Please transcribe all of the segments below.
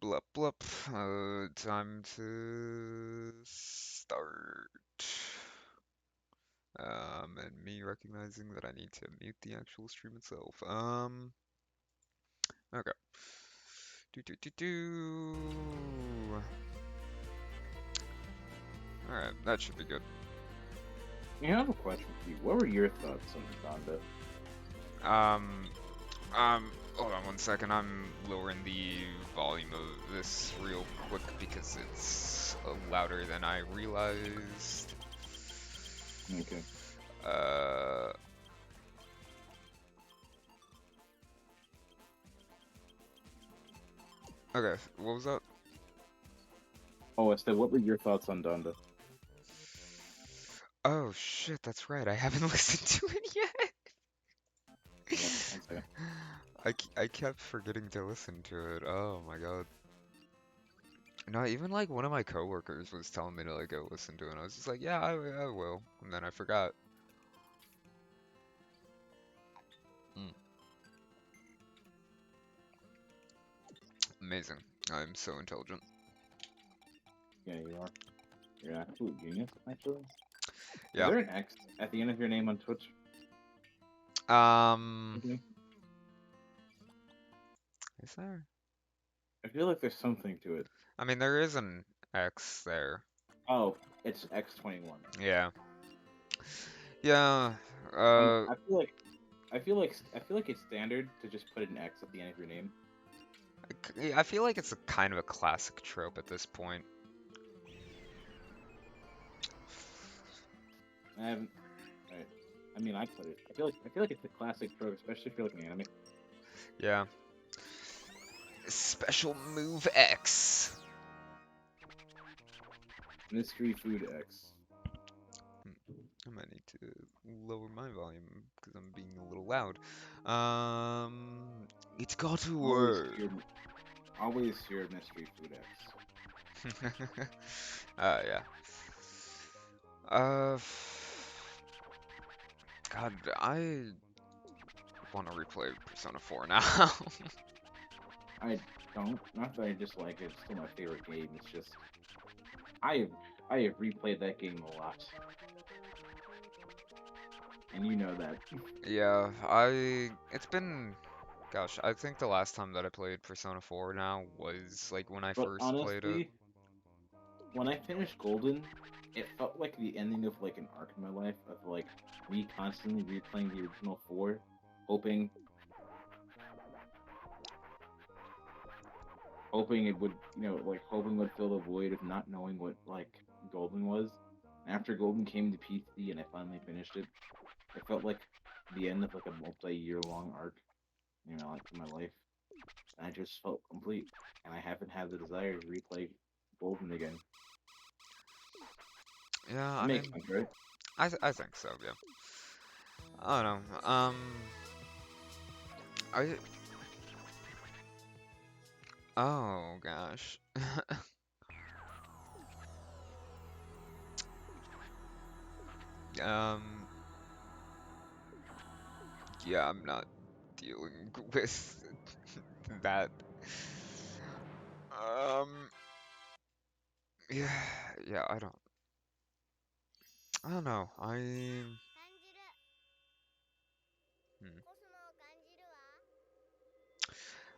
Blup blup. Time to start. And me recognizing that I need to mute the actual stream itself. Okay. Do do do do. All right, that should be good. I have a question for you. What were your thoughts on Donda? Um, Hold on one second. I'm lowering the volume of this real quick because it's louder than I realized. Okay. Uh, okay, what was that? Oh, I said, what were your thoughts on Donda? Oh shit, that's right. I haven't listened to it yet. One second. I kept forgetting to listen to it. Oh my god. No, even like one of my coworkers was telling me to like go listen to it. And I was just like, yeah, I will. And then I forgot. Mm, amazing. I'm so intelligent. Yeah, you are. You're an absolute genius, actually. Is Yeah. there an X at the end of your name on Twitch? Um, Okay. is there? I feel like there's something to it. I mean, there is an X there. Oh, it's X21. Yeah. Yeah. And Uh, I feel like it's standard to just put an X at the end of your name. I feel like it's a kind of a classic trope at this point. I haven't. I mean, I put it. I feel like it's a classic trope, especially if you're like an anime. Yeah. Special move X. Mystery food X. I might need to lower my volume because I'm being a little loud. It's got to Always work. fear. Always fear mystery food X. Yeah. Uh, God, I want to replay Persona 4 now. I don't. Not that I dislike it. It's still my favorite game. It's just I have I have replayed that game a lot, and you know that. Yeah, it's been, gosh, I think the last time that I played Persona 4 now was like when I But first played it. honestly, when I finished Golden, it felt like the ending of like an arc in my life of like me constantly replaying the original four, hoping hoping it would like hoping would fill the void of not knowing what like Golden was. And after Golden came to PC and I finally finished it, it felt like the end of like a multi-year long arc, like in my life. And I just felt complete. And I haven't had the desire to replay Golden again. Yeah, That I makes mean, sense, right? I think so, yeah. I don't know. I, oh gosh. Um, yeah, I'm not dealing with that. Um, yeah, yeah, I don't know. Hmm.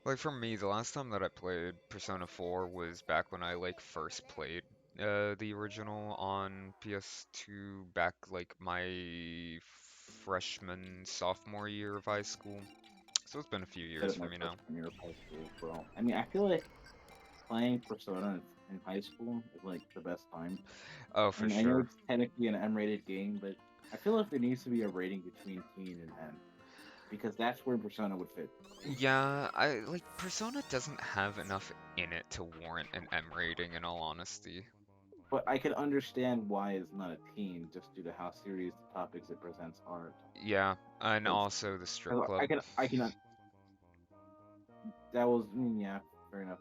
Like for me, the last time that I played Persona 4 was back when I like first played the original on PS2 back like my freshman sophomore year of high school. So it's been a few Said years it for my me now. freshman year of high school as well. I mean, I feel like playing Persona in high school is like the best time. Oh, for And I know sure. it's technically an M-rated game, but I feel like there needs to be a rating between teen and M because that's where Persona would fit. Yeah, I like Persona doesn't have enough in it to warrant an M rating in all honesty. But I can understand why it's not a teen just due to how serious the topics it presents are. Yeah, and Because also the strip club. that was, yeah, fair enough.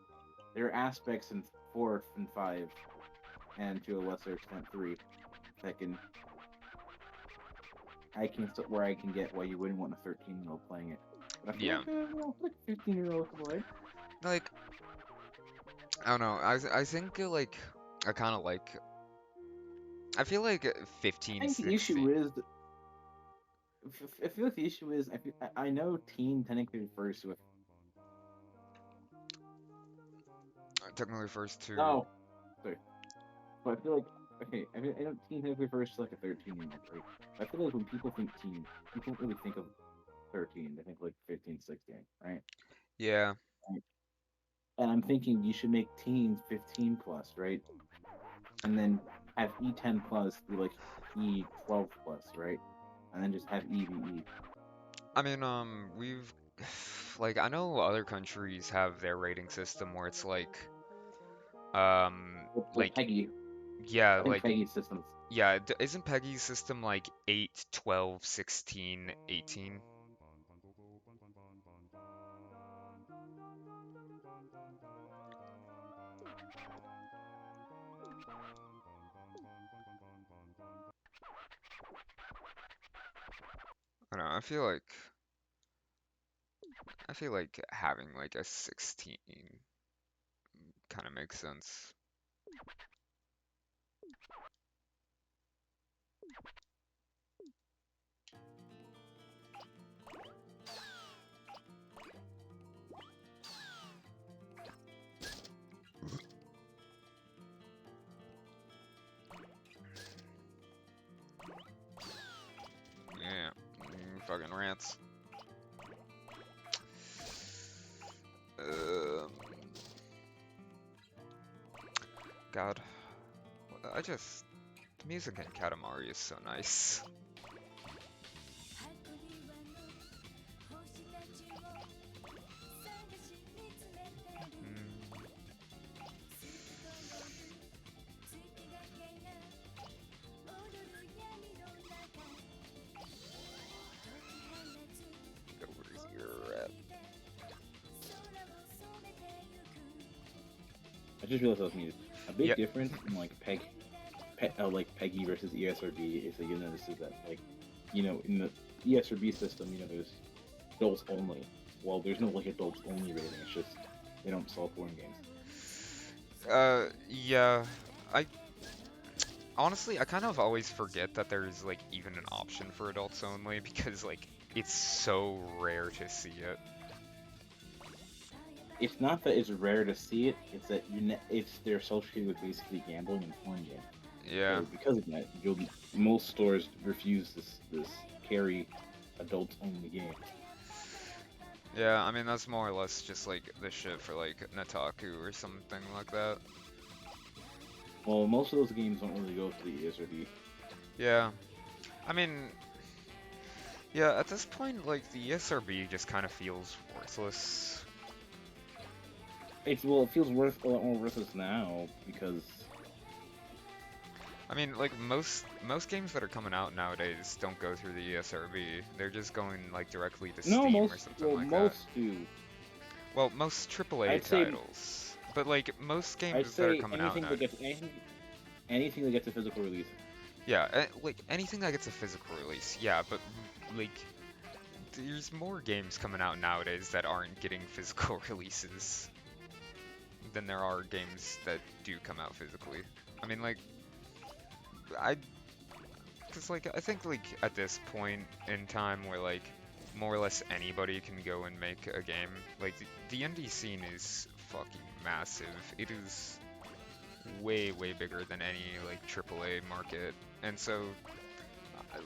There are aspects in four and five, and to a lesser extent three, that where I can get why you wouldn't want a 13-year-old playing it. But I feel Yeah, like a 15-year-old could play. like I don't know. I think like I kind of like. I feel like I 15, think the 16. issue is, I feel like the issue is, I know teen technically refers to a, Technically refers to. oh, sorry, but I feel like, okay, I know teen technically refers to like a 13-year-old, right? I feel like when people think teen, people don't really think of 13, they think like 15, 16, right? Yeah. Right. And I'm thinking you should make teens 15 plus, right? And then have E10 plus be like E12 plus, right? And then just have EVE. I mean, we've like I know other countries have their rating system where it's um, Like like Peggy, yeah, I think like Peggy systems. yeah, isn't Peggy's system like 8, 12, 16, 18? I don't know. I feel like having like a 16 kind of makes sense. Yeah, fucking rants. Um, God, I just the music in Katamari is so nice. Mm, where's your at? I just realized I was muted. A big Yeah, difference in like like Peggy versus ESRB is that you notice is that like, in the ESRB system, there's adults only. Well, there's no like adults only rating. It's just they don't sell porn games. yeah. I honestly, I kind of always forget that there's like even an option for adults only because like it's so rare to see it. It's not that it's rare to see it. It's that they're associated with basically gambling and porn games. Yeah, So because of that, most stores refuse this carry adults only game. yeah. I mean that's more or less just like the shit for like Nataku or something like that. Well, most of those games don't really go to the ESRB. Yeah, I mean, yeah. At this point, like the ESRB just kind of feels worthless. It feels a lot more worthless now because I mean, like most games that are coming out nowadays don't go through the ESRB. They're just going like directly to no, Steam or something like that. most do. Well, most AAA I'd say titles, but like most I'd games that are say coming out now. anything that gets a physical release. Yeah, like anything that gets a physical release. Yeah, but like there's more games coming out nowadays that aren't getting physical releases than there are games that do come out physically. I mean, like I because like I think like at this point in time where like more or less anybody can go and make a game, like the indie scene is fucking massive. It is way bigger than any like AAA market, and so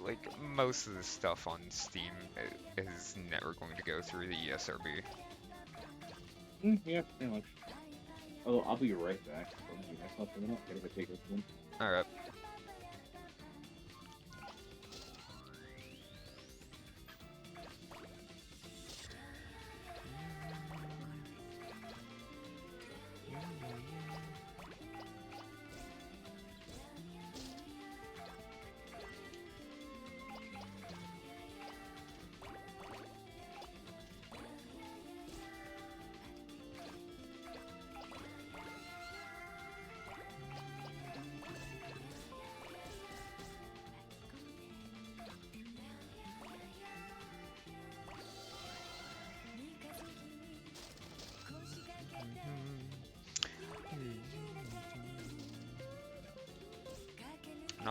like most of the stuff on Steam is never going to go through the ESRB. Yeah, pretty much. Oh, I'll be right back. I'll be next month coming up. Gotta go take this one. All right.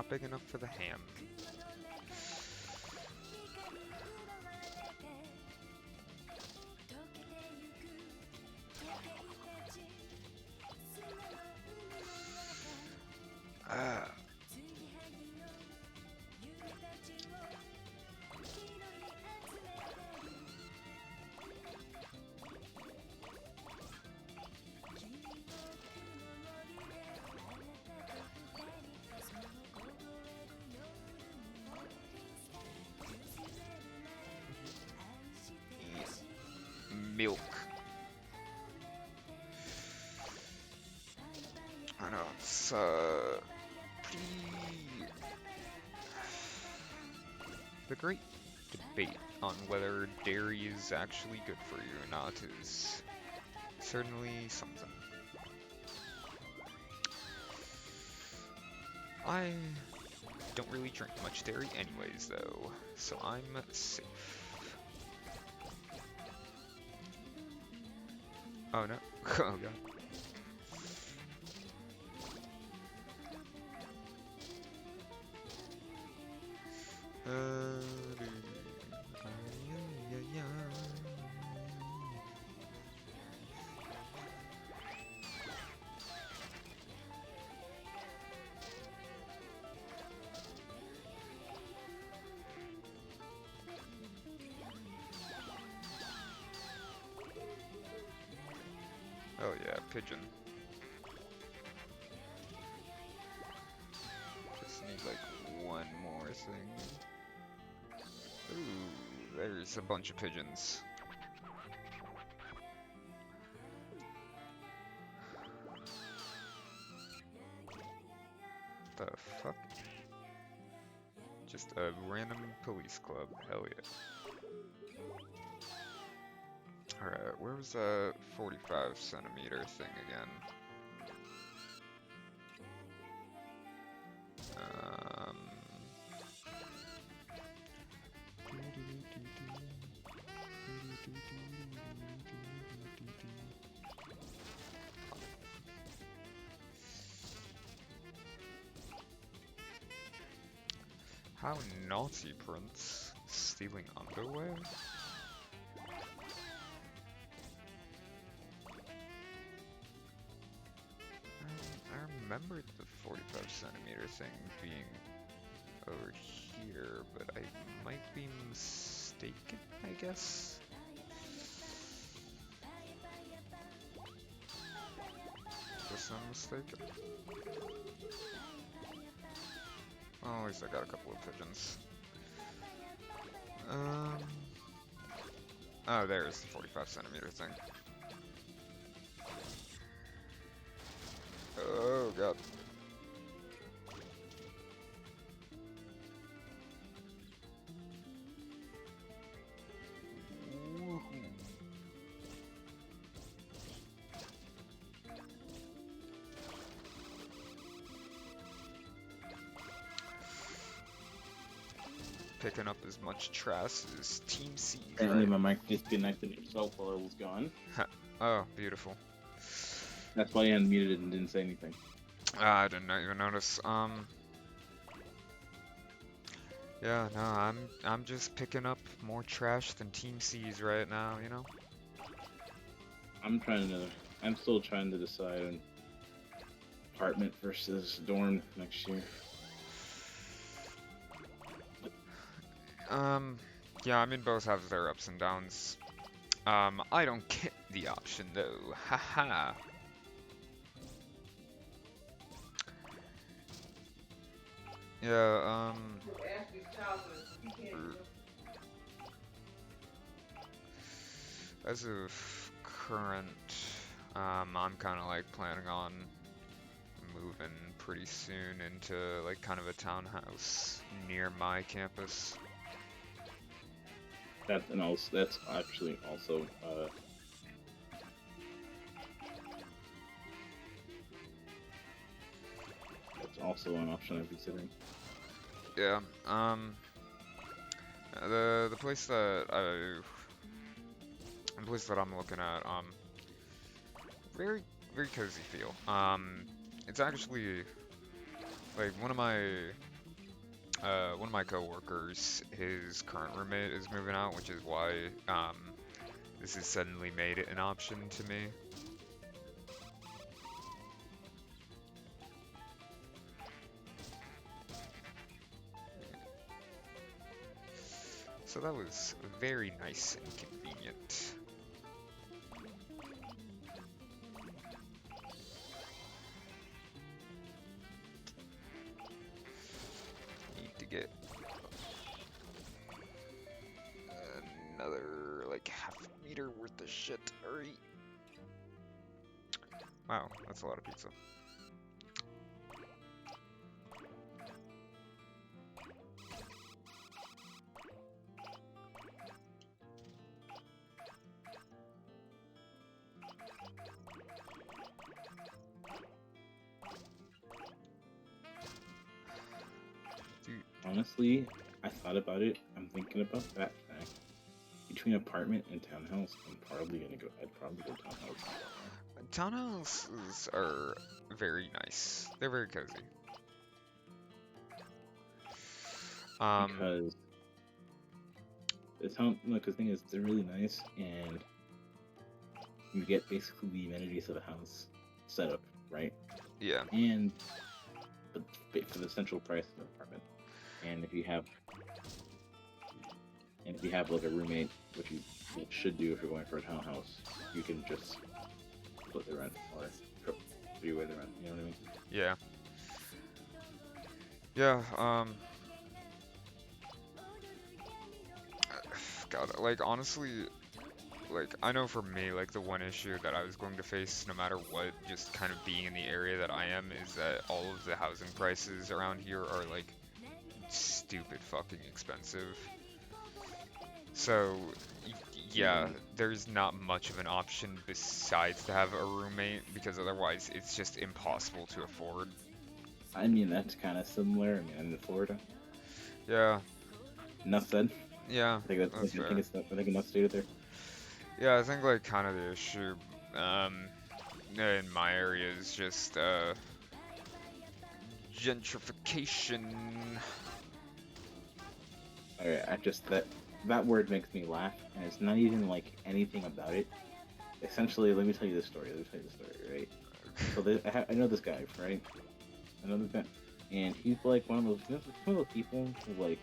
not big enough for the ham. Ah. Milk. I know, it's pretty... The great debate on whether dairy is actually good for you or not is certainly something. I don't really drink much dairy anyways though, so I'm safe. Oh no. Oh god. Oh yeah, pigeon. Just need like one more thing. Ooh, there's a bunch of pigeons. The fuck? Just a random police club. Hell yeah. Alright, where was that 45 centimeter thing again? How naughty, Prince. Stealing underwear? I remembered the 45 centimeter thing being over here, but I might be mistaken, I guess? Guess I'm mistaken. Well, at least I got a couple of pigeons. Oh, there's the 45 centimeter thing. Oh god. Picking up as much trash as Team C. Apparently my mic disconnected itself while I was gone. Oh, beautiful. That's why I unmuted it and didn't say anything. I didn't even notice. Yeah, no, I'm just picking up more trash than Team C's right now, you know? I'm still trying to decide on apartment versus dorm next year. Yeah, I mean, both have their ups and downs. I don't get the option though, haha. Yeah, as of current, I'm kind of like planning on moving pretty soon into like kind of a townhouse near my campus. That's actually also that's also an option I'm considering. Yeah. The place that I'm looking at, very cozy feel. It's actually like one of my One of my coworkers, his current roommate is moving out, which is why this has suddenly made it an option to me. So that was very nice and convenient. Need to get another like half meter worth of shit. Hurry. Wow, that's a lot of pizza. Dude, Honestly, I thought about it. I'm thinking about that fact. Between apartment and townhouse, I'd probably go townhouse. townhouses are very nice. They're very cozy. Um, Because the town, no, because the thing is, they're really nice, and you get basically the amenities of a house set up, right? yeah, And for the central price of an apartment. And if you have like a roommate, which you should do if you're going for a townhouse, you can just split the rent or three-way the rent. You know what I mean? yeah, yeah. God, like honestly, like I know for me, like the one issue that I was going to face no matter what, just kind of being in the area that I am, is that all of the housing prices around here are like stupid fucking expensive. So, yeah, Mm, there's not much of an option besides to have a roommate because otherwise it's just impossible to afford. I mean, that's kind of similar. I mean, I'm in Florida. Yeah, Enough said. yeah, I think that's. that's I think fair. it's. I think enough stated there. Yeah, I think like kind of the issue in my area is just gentrification. Alright, I just that word makes me laugh, and it's not even like anything about it. Essentially, let me tell you this story. Let me tell you the story, right? So I know this guy, right? I know this guy, and he's like one of those. You know, he's one of those people who like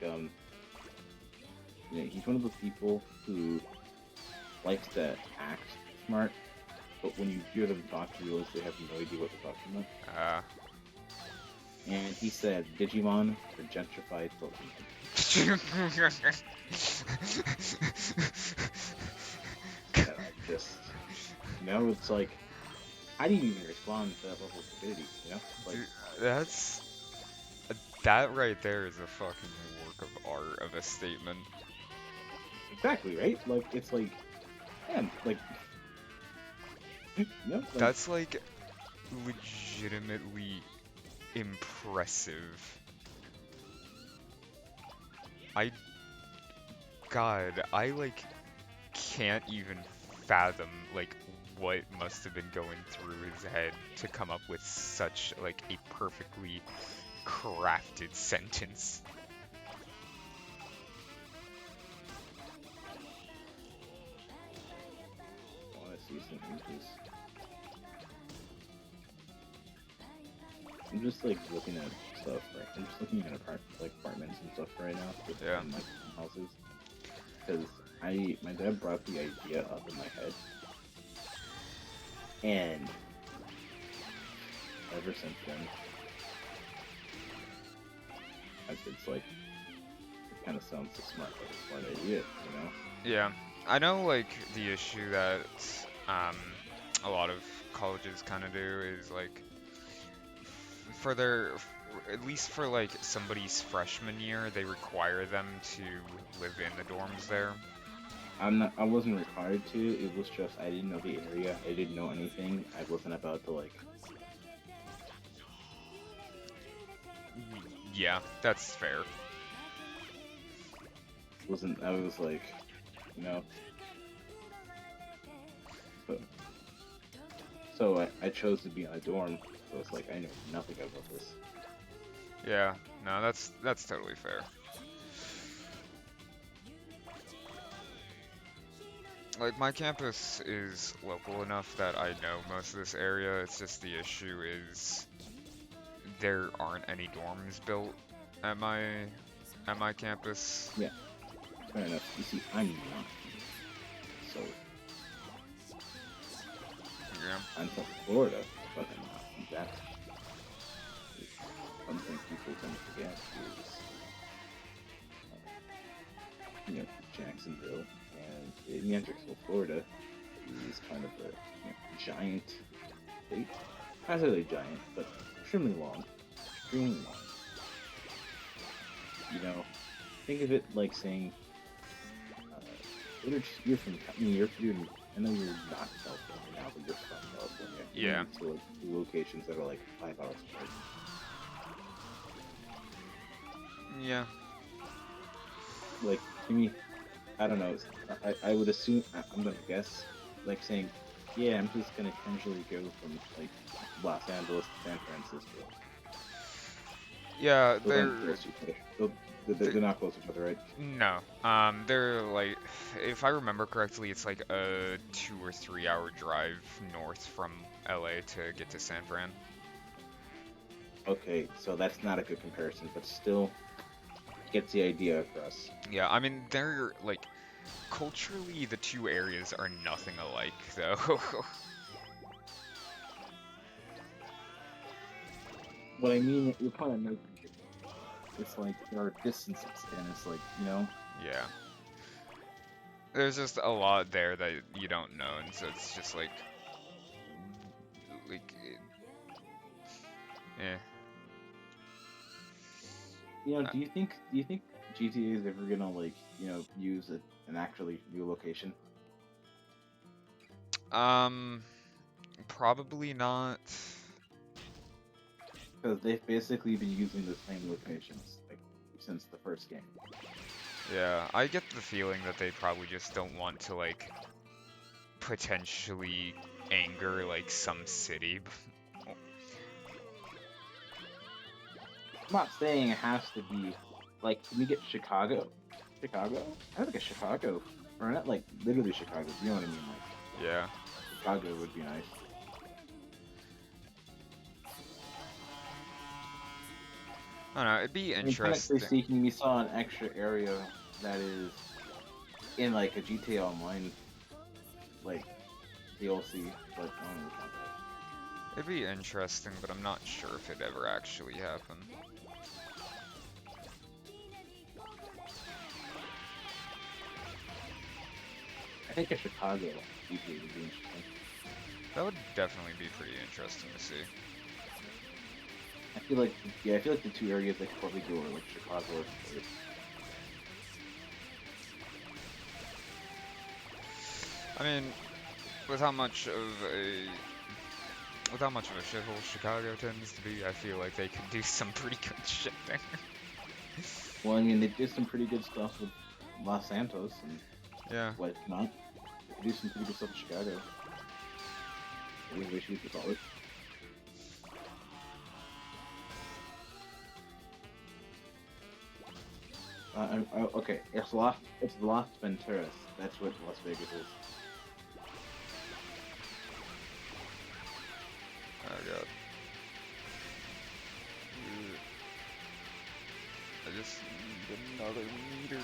he's one of those people who likes to act smart, but when you hear them talk, you realize they have no idea what they're talking about. Uh, And he said Digimon for gentrified Pokemon. And I just, it's like, how do you even respond to that level of stupidity? Like, Dude, that's that right there is a fucking work of art of a statement. exactly, right? Like, it's like, man, like, like, That's like legitimately impressive. I I like can't even fathom like what must have been going through his head to come up with such like a perfectly crafted sentence. I want to see some images. I'm just like looking at stuff, right? I'm just looking at apartments and stuff right now, just Yeah. in like houses, because my dad brought the idea up in my head, and ever since then, it's like it kind of sounds so smart, like a smart idea. Yeah. I know like the issue that um a lot of colleges kind of do is like for their at least for like somebody's freshman year, they require them to live in the dorms there. I wasn't required to. It was just I didn't know the area. I didn't know anything. I wasn't about to like. Yeah, that's fair. Wasn't I was like, you know. So, so I chose to be on a dorm. So it's like I know nothing about this. Yeah, no, that's totally fair. Like my campus is local enough that I know most of this area. It's just the issue is there aren't any dorms built at my campus. Yeah, fair enough. You see, I'm not, so Yeah. I'm from Florida, but I'm not. That's something people tend to forget is, Jacksonville and in Hendricksville, Florida, is kind of a giant state. Not necessarily giant, but extremely long. Extremely long. Think of it like saying, you're from, I mean, I know you're not California now, but you're from California. You Yeah. move to like locations that are like 5 hours apart. Yeah. Like to me, I don't know. I would assume I'm gonna guess like saying, yeah, I'm just gonna casually go from like Los Angeles to San Francisco. Yeah, Those aren't close to each other. they're They're not close to each other, right? no. They're like, if I remember correctly, it's like a 2 or 3 hour drive north from LA to get to San Fran. Okay, so that's not a good comparison, but still gets the idea across. Yeah, I mean they're like culturally the two areas are nothing alike though. What I mean, you're kind of making it's like there are distances, and it's like Yeah. There's just a lot there that you don't know, and so it's just like, eh. do you think GTA is ever gonna like use an actually new location? Um, probably not. Because they've basically been using the same locations like since the first game. Yeah, I get the feeling that they probably just don't want to like potentially anger like some city. I'm not saying it has to be like, can we get Chicago? Chicago? I think a Chicago, or not like literally Chicago. You know what I mean? Like Yeah. Chicago would be nice. I don't know, it'd be I mean, technically interesting. speaking, we saw an extra area that is in like a GTA Online like DLC, but I don't know about that. It'd be interesting, but I'm not sure if it ever actually happened. I think a Chicago GTA would be interesting. That would definitely be pretty interesting to see. I feel like the two areas they could probably go are like Chicago or Detroit. I mean, with how much of a with how much of a shithole Chicago tends to be, I feel like they could do some pretty good shit there. Well, I mean, they did some pretty good stuff with Los Santos and Yeah. whatnot. They could do some pretty good stuff in Chicago. I really wish we could call it. Okay, it's Las Venturas. That's what Las Vegas is. Oh god. I just need another meter.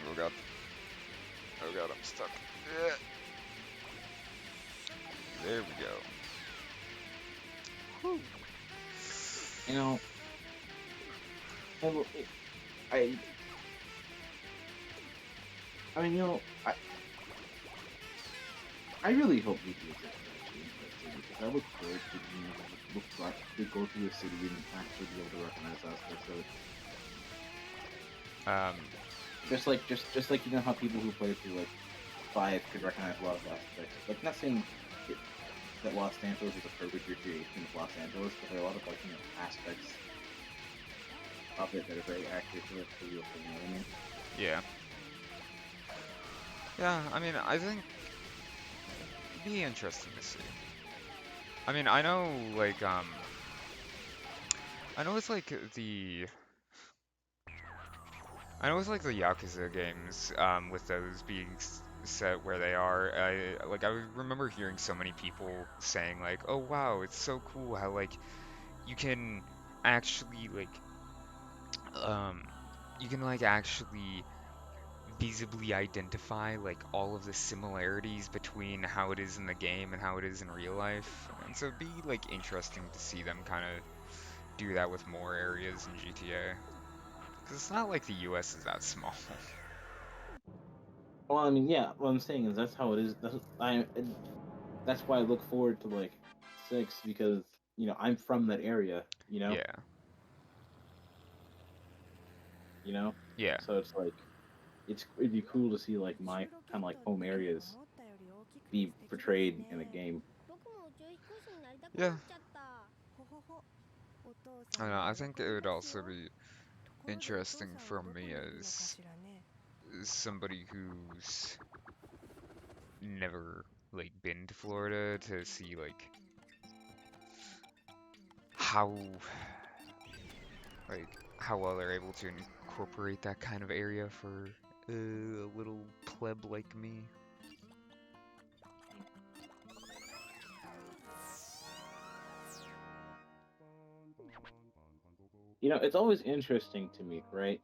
Oh god. Oh god, I'm stuck. Yeah. There we go. Whew. You know, I, I mean, I really hope we do this actually, because I look forward to go through the city and actually be able to recognize aspects of it. Um, Just like how people who play through like 5 could recognize a lot of aspects. Like not saying it, that Los Santos is a perfect recreation of Los Angeles, but there are a lot of like aspects of it that are very accurate to the real thing. You know what I mean? yeah. Yeah, I mean, I think it'd be interesting to see. I mean, I know it's like the I know it's like the Yakuza games, with those being set where they are. I remember hearing so many people saying like, "Oh wow, it's so cool how like you can actually um, you can like actually visibly identify like all of the similarities between how it is in the game and how it is in real life." And so it'd be like interesting to see them kind of do that with more areas in GTA. Because it's not like the US is that small. Well, I mean, yeah. What I'm saying is that's how it is. That's why I look forward to like six because I'm from that area. Yeah, You know, yeah, so it's like it'd be cool to see like my kind of like home areas be portrayed in a game. 僕も宇宙飛行士になりたくな yeah. っちゃった。ほほほ。お父 I さ don't ん know. も I 喜 think it び would ます also よ。be ところでお父 interesting さんは for どこ me にいるのか as しらね。somebody who's never like been to Florida to see like how how well they're able to incorporate that kind of area for a little pleb like me. It's always interesting to me, right?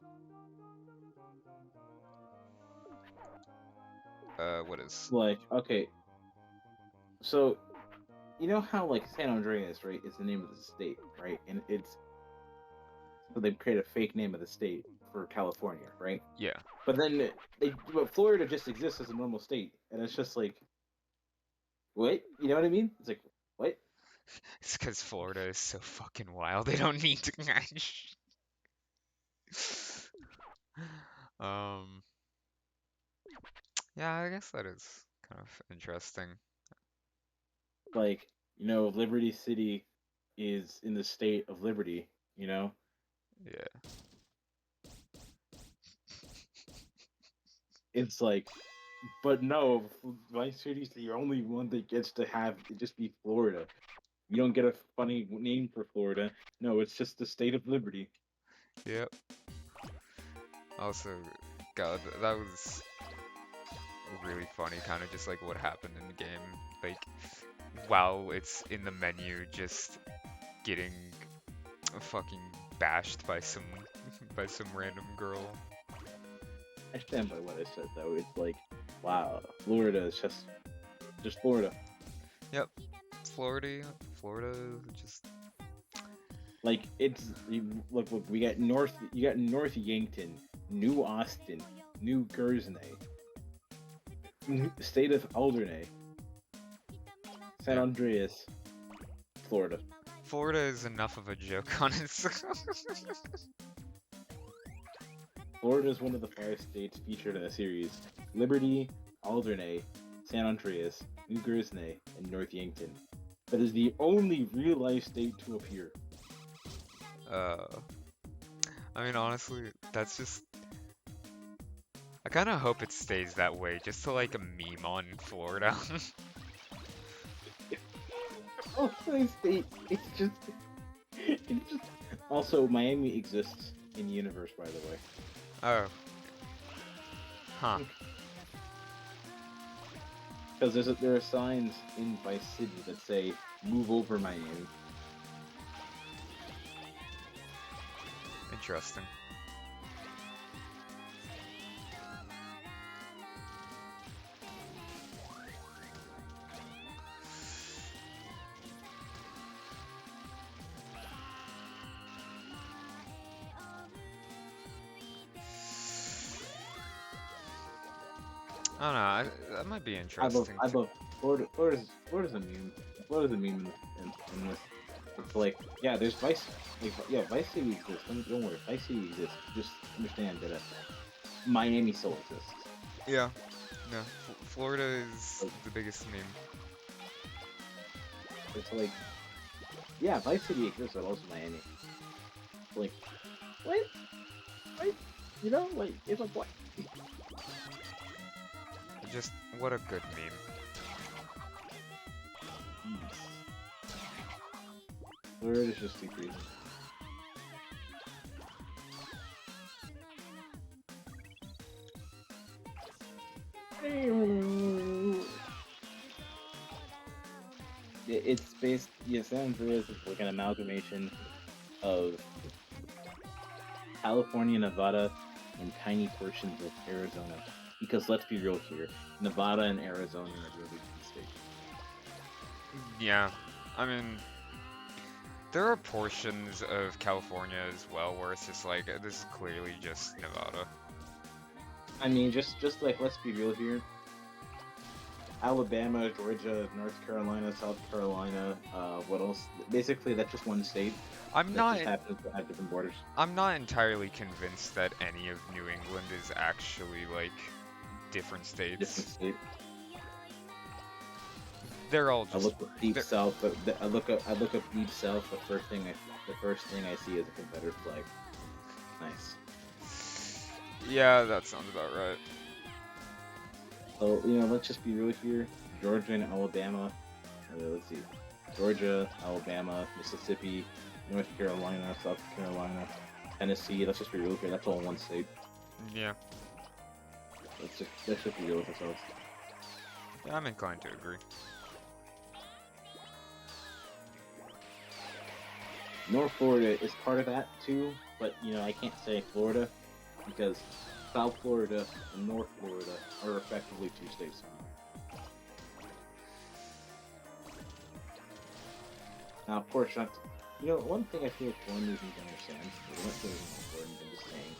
What is? Like, okay, so how like San Andreas, right, is the name of the state, right? And it's so they create a fake name of the state for California, right? Yeah, But Florida just exists as a normal state, and it's just like, what? You know what I mean? It's like, what? it's because Florida is so fucking wild. They don't need to match. Um, yeah, I guess that is kind of interesting. Like, Liberty City is in the state of Liberty, you know? Yeah, It's like, but no, Vice City's the only one that gets to have it just be Florida. You don't get a funny name for Florida. No, it's just the state of Liberty. yep. Also, God, that was really funny, kind of just like what happened in the game. Like, while it's in the menu, just getting fucking bashed by some by some random girl. I stand by what I said though. It's like, wow, Florida is just Florida. Yep, Florida, Florida, just Like look, you got North Yankton, New Austin, New Guernsey, state of Alderney, San yeah. Andreas, Florida. Florida is enough of a joke on its. Florida is one of the 5 states featured in the series: Liberty, Alderney, San Andreas, New Guernsey, and North Yankton. That is the only real-life state to appear. uh, I mean, honestly, that's just. I kind of hope it stays that way, just to like a meme on Florida. Oh, my state. It's just. Also, Miami exists in the universe, by the way. Oh, huh. Because there are signs in Vice City that say "Move over, Miami." Interesting. I don't know. That might be interesting I to. love Florida's a meme. Florida's a meme in this. It's like, yeah, there's Vice City exists. Don't worry, Vice City exists. Just understand that Miami still exists. Yeah, no. Florida is Like, the biggest meme. it's like, yeah, Vice City exists, but also Miami. Like, what? What? Like, it's like what? Just what a good meme. Florida's just too crazy. It's based. Yeah, San Andreas is like an amalgamation of California, Nevada, and tiny portions of Arizona. Because let's be real here, Nevada and Arizona are really big states. Yeah, I mean, there are portions of California as well where it's just like this is clearly just Nevada. I mean, just like let's be real here. Alabama, Georgia, North Carolina, South Carolina. What else? Basically, that's just one state I'm that not just happens to have different borders. I'm not entirely convinced that any of New England is actually like different Different states. state. They're all I just look up deep they're, south, but I look up deep south. The first thing I see is a Confederate flag. Nice. yeah, that sounds about right. So let's just be real here. Georgia and Alabama. Let's see. Georgia, Alabama, Mississippi, North Carolina, South Carolina, Tennessee. Let's just be real here. That's all one state. Yeah, Let's just be real with ourselves. yeah, I'm inclined to agree. North Florida is part of that too, but I can't say Florida because South Florida and North Florida are effectively two states. Now, of course, one thing I feel like foreign need to understand, we're not doing anything foreign, I'm just saying,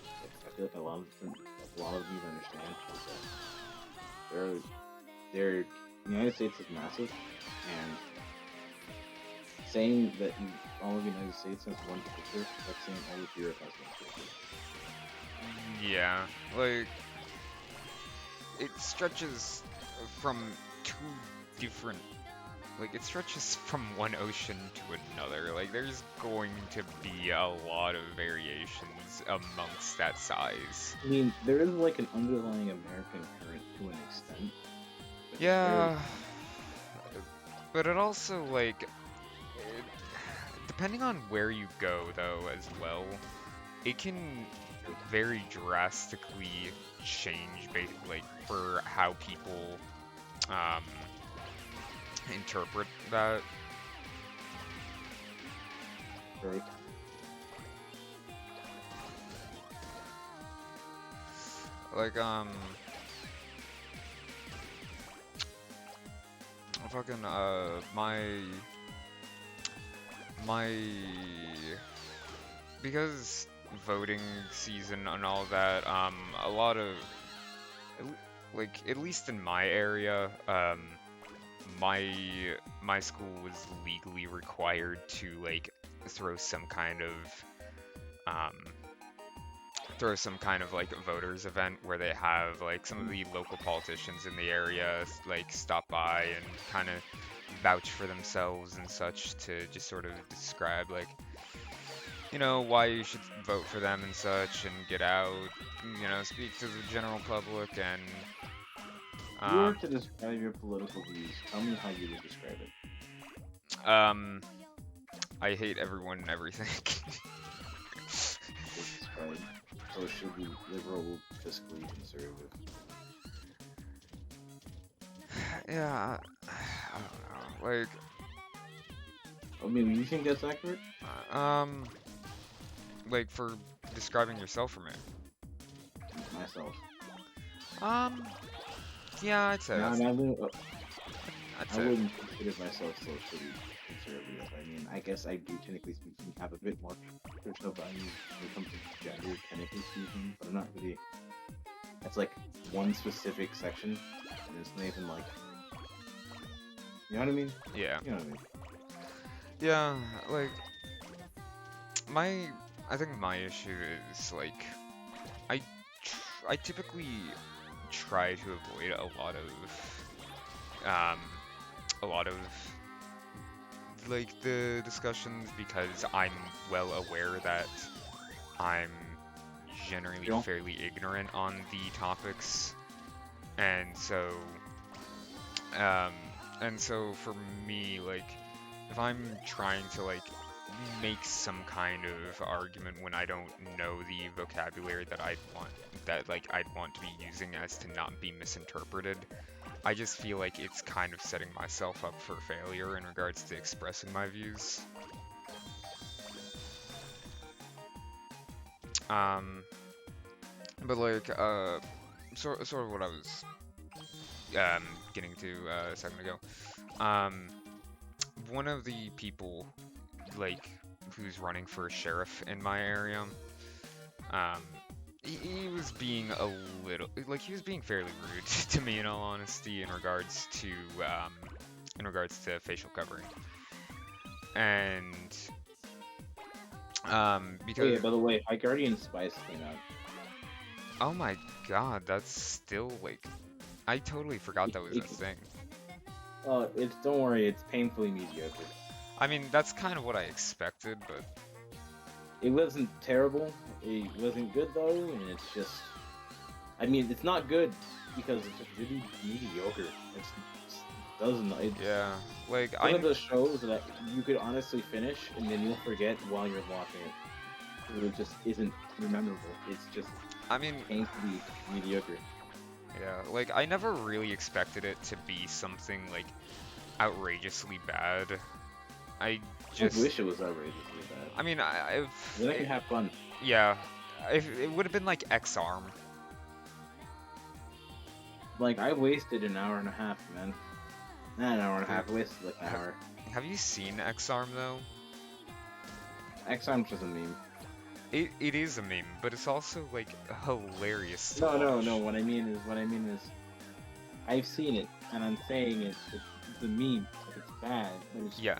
I feel like a lot of you understand is that the United States is massive, and saying that all of the United States has one culture, that's saying all of Europe has one culture. Yeah, like it stretches from two different it stretches from one ocean to another. Like there's going to be a lot of variations amongst that size. I mean, there is like an underlying American current to an extent. But Yeah, but it also depending on where you go though as well, it can very drastically change basically for how people um interpret that. very, Like fucking my because voting season and all that, a lot of at least in my area, my my school was legally required to throw some kind of um voters event where they have some of the local politicians in the area stop by and kind of vouch for themselves and such to just sort of describe why you should vote for them and such and get out, speak to the general public and if you were to describe your political views, tell me how you would describe it. I hate everyone and everything. Describe socially liberal, fiscally conservative. Yeah, I don't know. I mean, you think that's accurate? For describing yourself or me? Myself. Yeah, I'd say No, I that's, mean, I'd I say. wouldn't consider myself socially conservative. I mean, I guess I do, technically speaking, have a bit more traditional values when it comes to gender, technically speaking, but I'm not really. That's like one specific section, and it's not even like. You know what I mean? Yeah. You know what I mean? Yeah, I think my issue is I I typically try to avoid a lot of the discussions because I'm well aware that I'm generally Yeah. fairly ignorant on the topics, and so um, for me, if I'm trying to make some kind of argument when I don't know the vocabulary that I'd want to be using as to not be misinterpreted. I just feel like it's kind of setting myself up for failure in regards to expressing my views. Um, but like, sort of what I was getting to a second ago. Um, one of the people like who's running for sheriff in my area, um, he was being a little like he was being fairly rude to me in all honesty in regards to facial covering. And Oh yeah, because by the way, High Guardian Spice came out. oh my god, that's still like I totally forgot that was a thing. It's don't worry, it's painfully mediocre. I mean, that's kind of what I expected, but It wasn't terrible. It wasn't good though, and it's just. I mean, it's not good because it's just really mediocre. It doesn't. It's yeah, like one I of those shows that you could honestly finish and then you'll forget while you're watching it. It just isn't memorable. It's just I mean, painfully mediocre. yeah, like I never really expected it to be something like outrageously bad. I I just, wish it was outrageously bad. I mean, Then I can have fun. yeah, if it would have been like X-Arm. Like I wasted an hour and a half, man. Not an hour and a half. I wasted like an hour. Have you seen X-Arm though? X-Arm's just a meme. It is a meme, but it's also like hilarious to No, watch. no. What I mean is, I've seen it, and I'm saying it's a meme. Like it's bad, but it's. Yeah,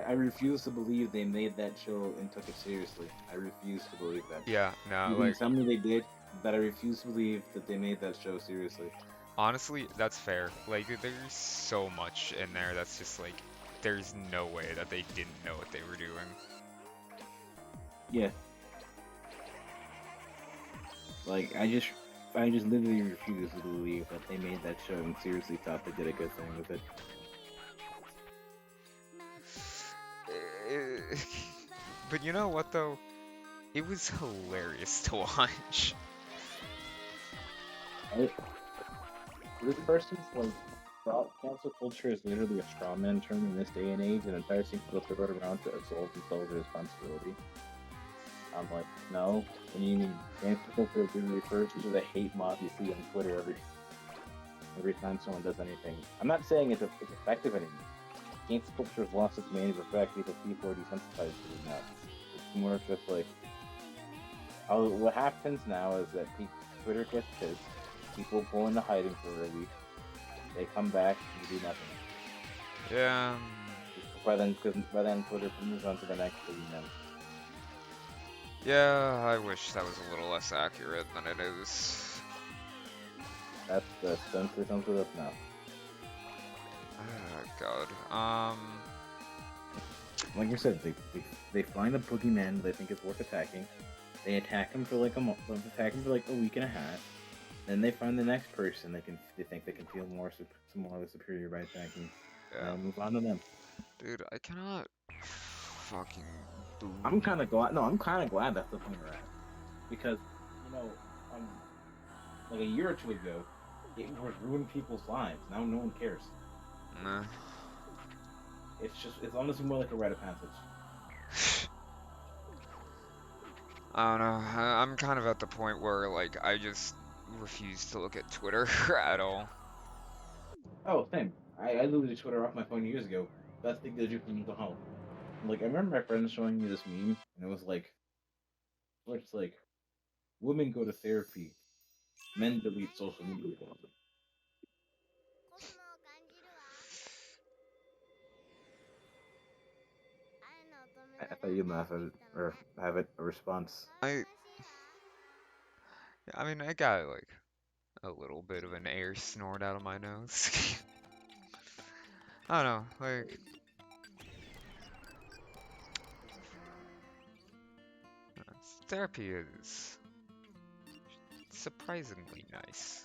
I refuse to believe they made that show and took it seriously. I refuse to believe that. yeah, no, You can like tell me they did, but I refuse to believe that they made that show seriously. honestly, that's fair. Like there's so much in there that's just like there's no way that they didn't know what they were doing. Yeah. Like I just literally refuse to believe that they made that show and seriously thought they did a good thing with it. But you know what though? It was hilarious to watch. This person's like cancel culture is literally a straw man term in this day and age, and entire thing people throw it around to absolve themselves of responsibility. I'm like, no. When you mean cancel culture being referred to the hate mob you see on Twitter every time someone does anything. I'm not saying it's effective anymore. Cancel culture has lost its main effect because people are desensitized to it now. It's more of just like what happens now is that Twitter gets pissed. People go into hiding for a week. They come back and do nothing. Yeah. By then Twitter moves on to the next thing, you know. Yeah, I wish that was a little less accurate than it is. That's the censor up now. Oh god. Like I said, they find a boogeyman they think is worth attacking. They attack him for like a week and a half. Then they find the next person they think they can feel more superior by attacking. Yeah. And move on to them. Dude, I cannot fucking boo. I'm kind of glad. No, I'm kind of glad that's the point we're at, because like a year or two ago, it was ruining people's lives. Now no one cares. Nah. It's honestly more like a rite of passage. I don't know. I'm kind of at the point where like I just refuse to look at Twitter at all. Oh, same. I literally Twitter off my phone years ago. Best thing to do for mental health. Like I remember my friends showing me this meme, and it was like, where it's like, women go to therapy, men delete social media. I thought you'd laugh at it or have it a response. I mean, I got like a little bit of an air snort out of my nose. I don't know, like therapy is surprisingly nice.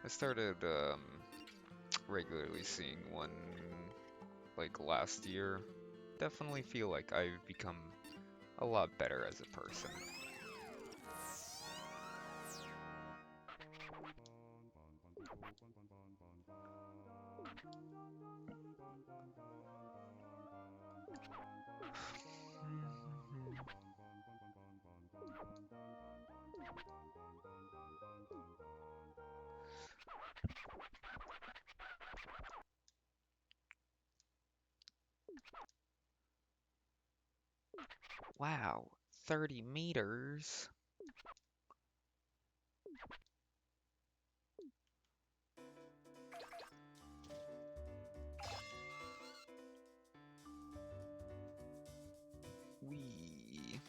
I started regularly seeing one like last year. Definitely feel like I've become a lot better as a person. Wow, 30 meters? Wee.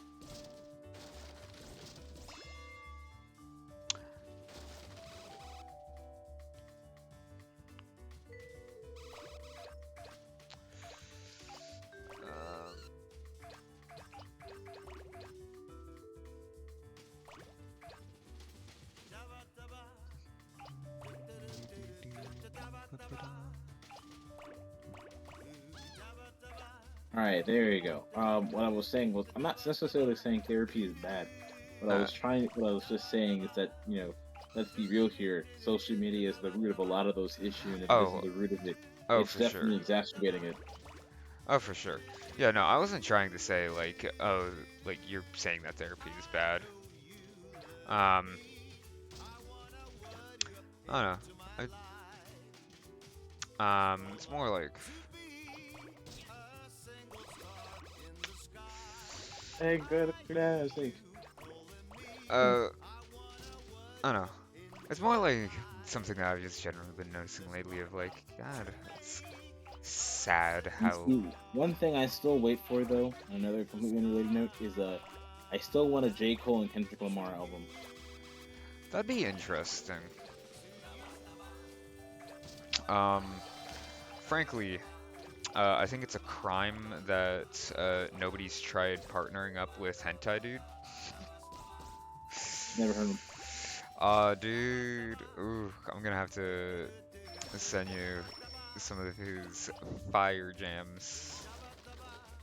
Um, All right, there you go. What I was saying was, I'm not necessarily saying therapy is bad. uh, What I was just saying is that, let's be real here. Social media is the root of a lot of those issues, and if it isn't oh, the root of it, oh, it's for sure. definitely exacerbating it. Oh, for sure. Yeah, no, I wasn't trying to say like, oh, like you're saying that therapy is bad. Um, I don't know. It's more like, Hey, good classic. uh, I don't know. It's more like something that I've just generally been noticing lately of like, God, it's sad And how see, one thing I still wait for though, on another completely unrelated note, is I still want a J. Cole and Kendrick Lamar album. that'd be interesting. Um, frankly, I think it's a crime that nobody's tried partnering up with Hentai Dude. Never heard of Dude, ooh, I'm gonna have to send you some of his fire jams.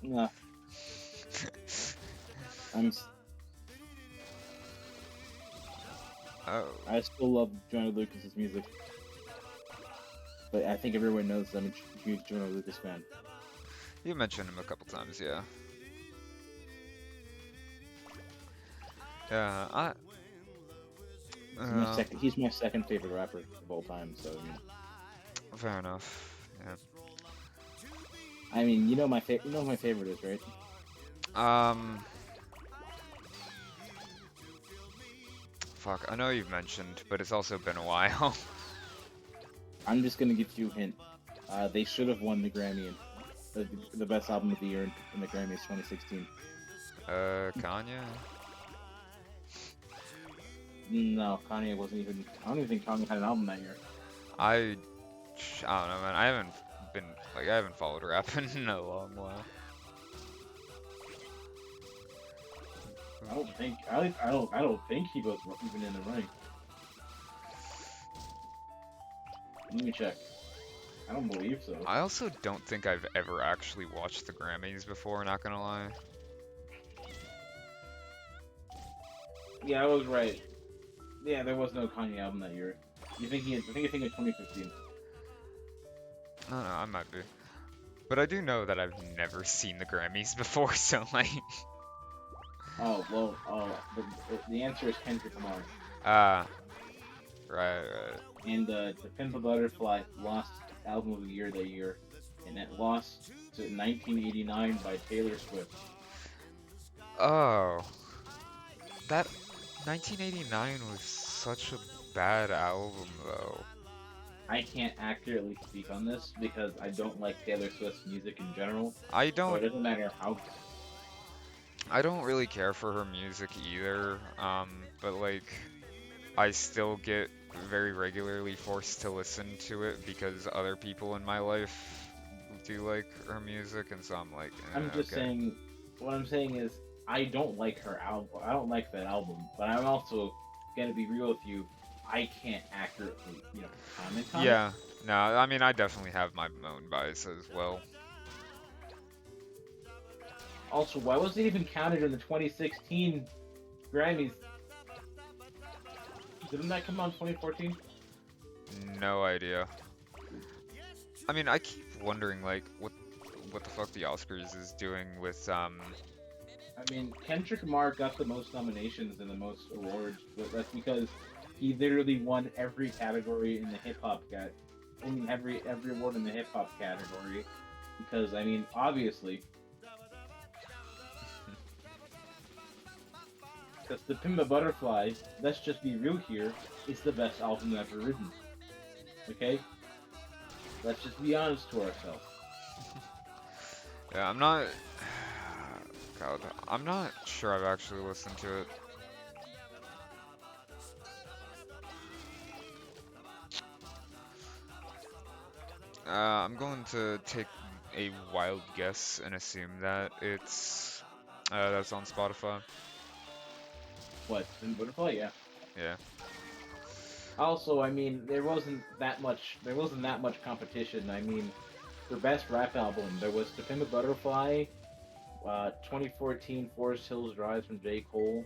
him. Nah, I'm Oh, I still love Joyner Lucas's music, but I think everyone knows I'm a huge Joyner Lucas fan. you mentioned him a couple times, yeah. Yeah, uh, He's my second favorite rapper of all time. So fair enough. Yeah. you know who my favorite is, right? Um, fuck, I know you've mentioned, but it's also been a while. I'm just gonna give you a hint. They should have won the Grammy in the best album of the year in the Grammys 2016. Kanye? No, Kanye wasn't even. I don't even think Kanye had an album that year. I, I don't know, man. Been, I haven't followed rap in a long while. I don't think he was even in the running. Let me check. I don't believe so. I also don't think I've ever actually watched the Grammys before, not gonna lie. Yeah, I was right. Yeah, there was no Kanye album that year. I think you're thinking of 2015. I don't know, I might be. But I do know that I've never seen the Grammys before, so like, Oh well. The answer is Kendrick Lamar. ah, right, right. And The Pimp a Butterfly lost album of the year that year, and it lost to 1989 by Taylor Swift. Oh, that 1989 was such a bad album, though. I can't accurately speak on this because I don't like Taylor Swift's music in general, I so don't, it doesn't matter how. I don't really care for her music either. But like, I still get very regularly forced to listen to it because other people in my life do like her music, and so I'm like, I'm just okay. saying. What I'm saying is I don't like her album. I don't like that album, but I'm also gonna be real with you. I can't accurately, comment on it. Yeah, no, I mean, I definitely have my own bias as well. Also, why was it even counted in the 2016 Grammys? Didn't that come out in 2014? No idea. I mean, I keep wondering, like, what the fuck the Oscars is doing with, I mean, Kendrick Lamar got the most nominations and the most awards, but that's because he literally won every category in the hip hop cat. I mean, every award in the hip hop category. Because I mean, obviously, because the Pimba Butterfly, let's just be real here, is the best album ever written. Okay, let's just be honest to ourselves. yeah, I'm not, God, I'm not sure I've actually listened to it. I'm going to take a wild guess and assume that that's on Spotify. What Pimba Butterfly? Yeah. Yeah. Also, I mean, there wasn't that much competition. I mean, for best rap album, there was To Pimp a Butterfly, 2014 Forest Hills Drive from J. Cole,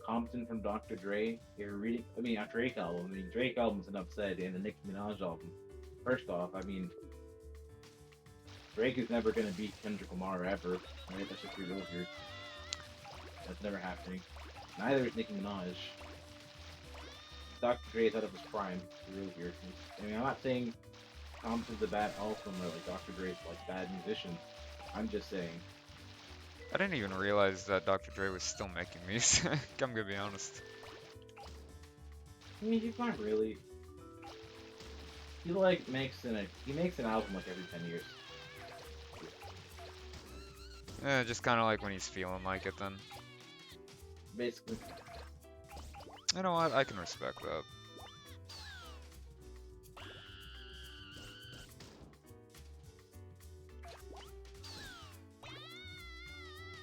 Compton from Dr. Dre. You're reading, I mean, a Drake album. I mean, Drake album's an upset, and the Nicki Minaj album. First off, I mean, Drake is never gonna beat Kendrick Lamar ever. Right? That's just be real here. That's never happening. Neither is Nicki Minaj. Dr. Dre is out of his prime. To be real here. I mean, I'm not saying Compton's a bad album or like Dr. Dre's like bad musician. I'm just saying. I didn't even realize that Dr. Dre was still making music. I'm gonna be honest. I mean, he's not really. He like makes an album like every 10 years. Yeah, just kind of like when he's feeling like it then. Basically. You know what? I can respect that.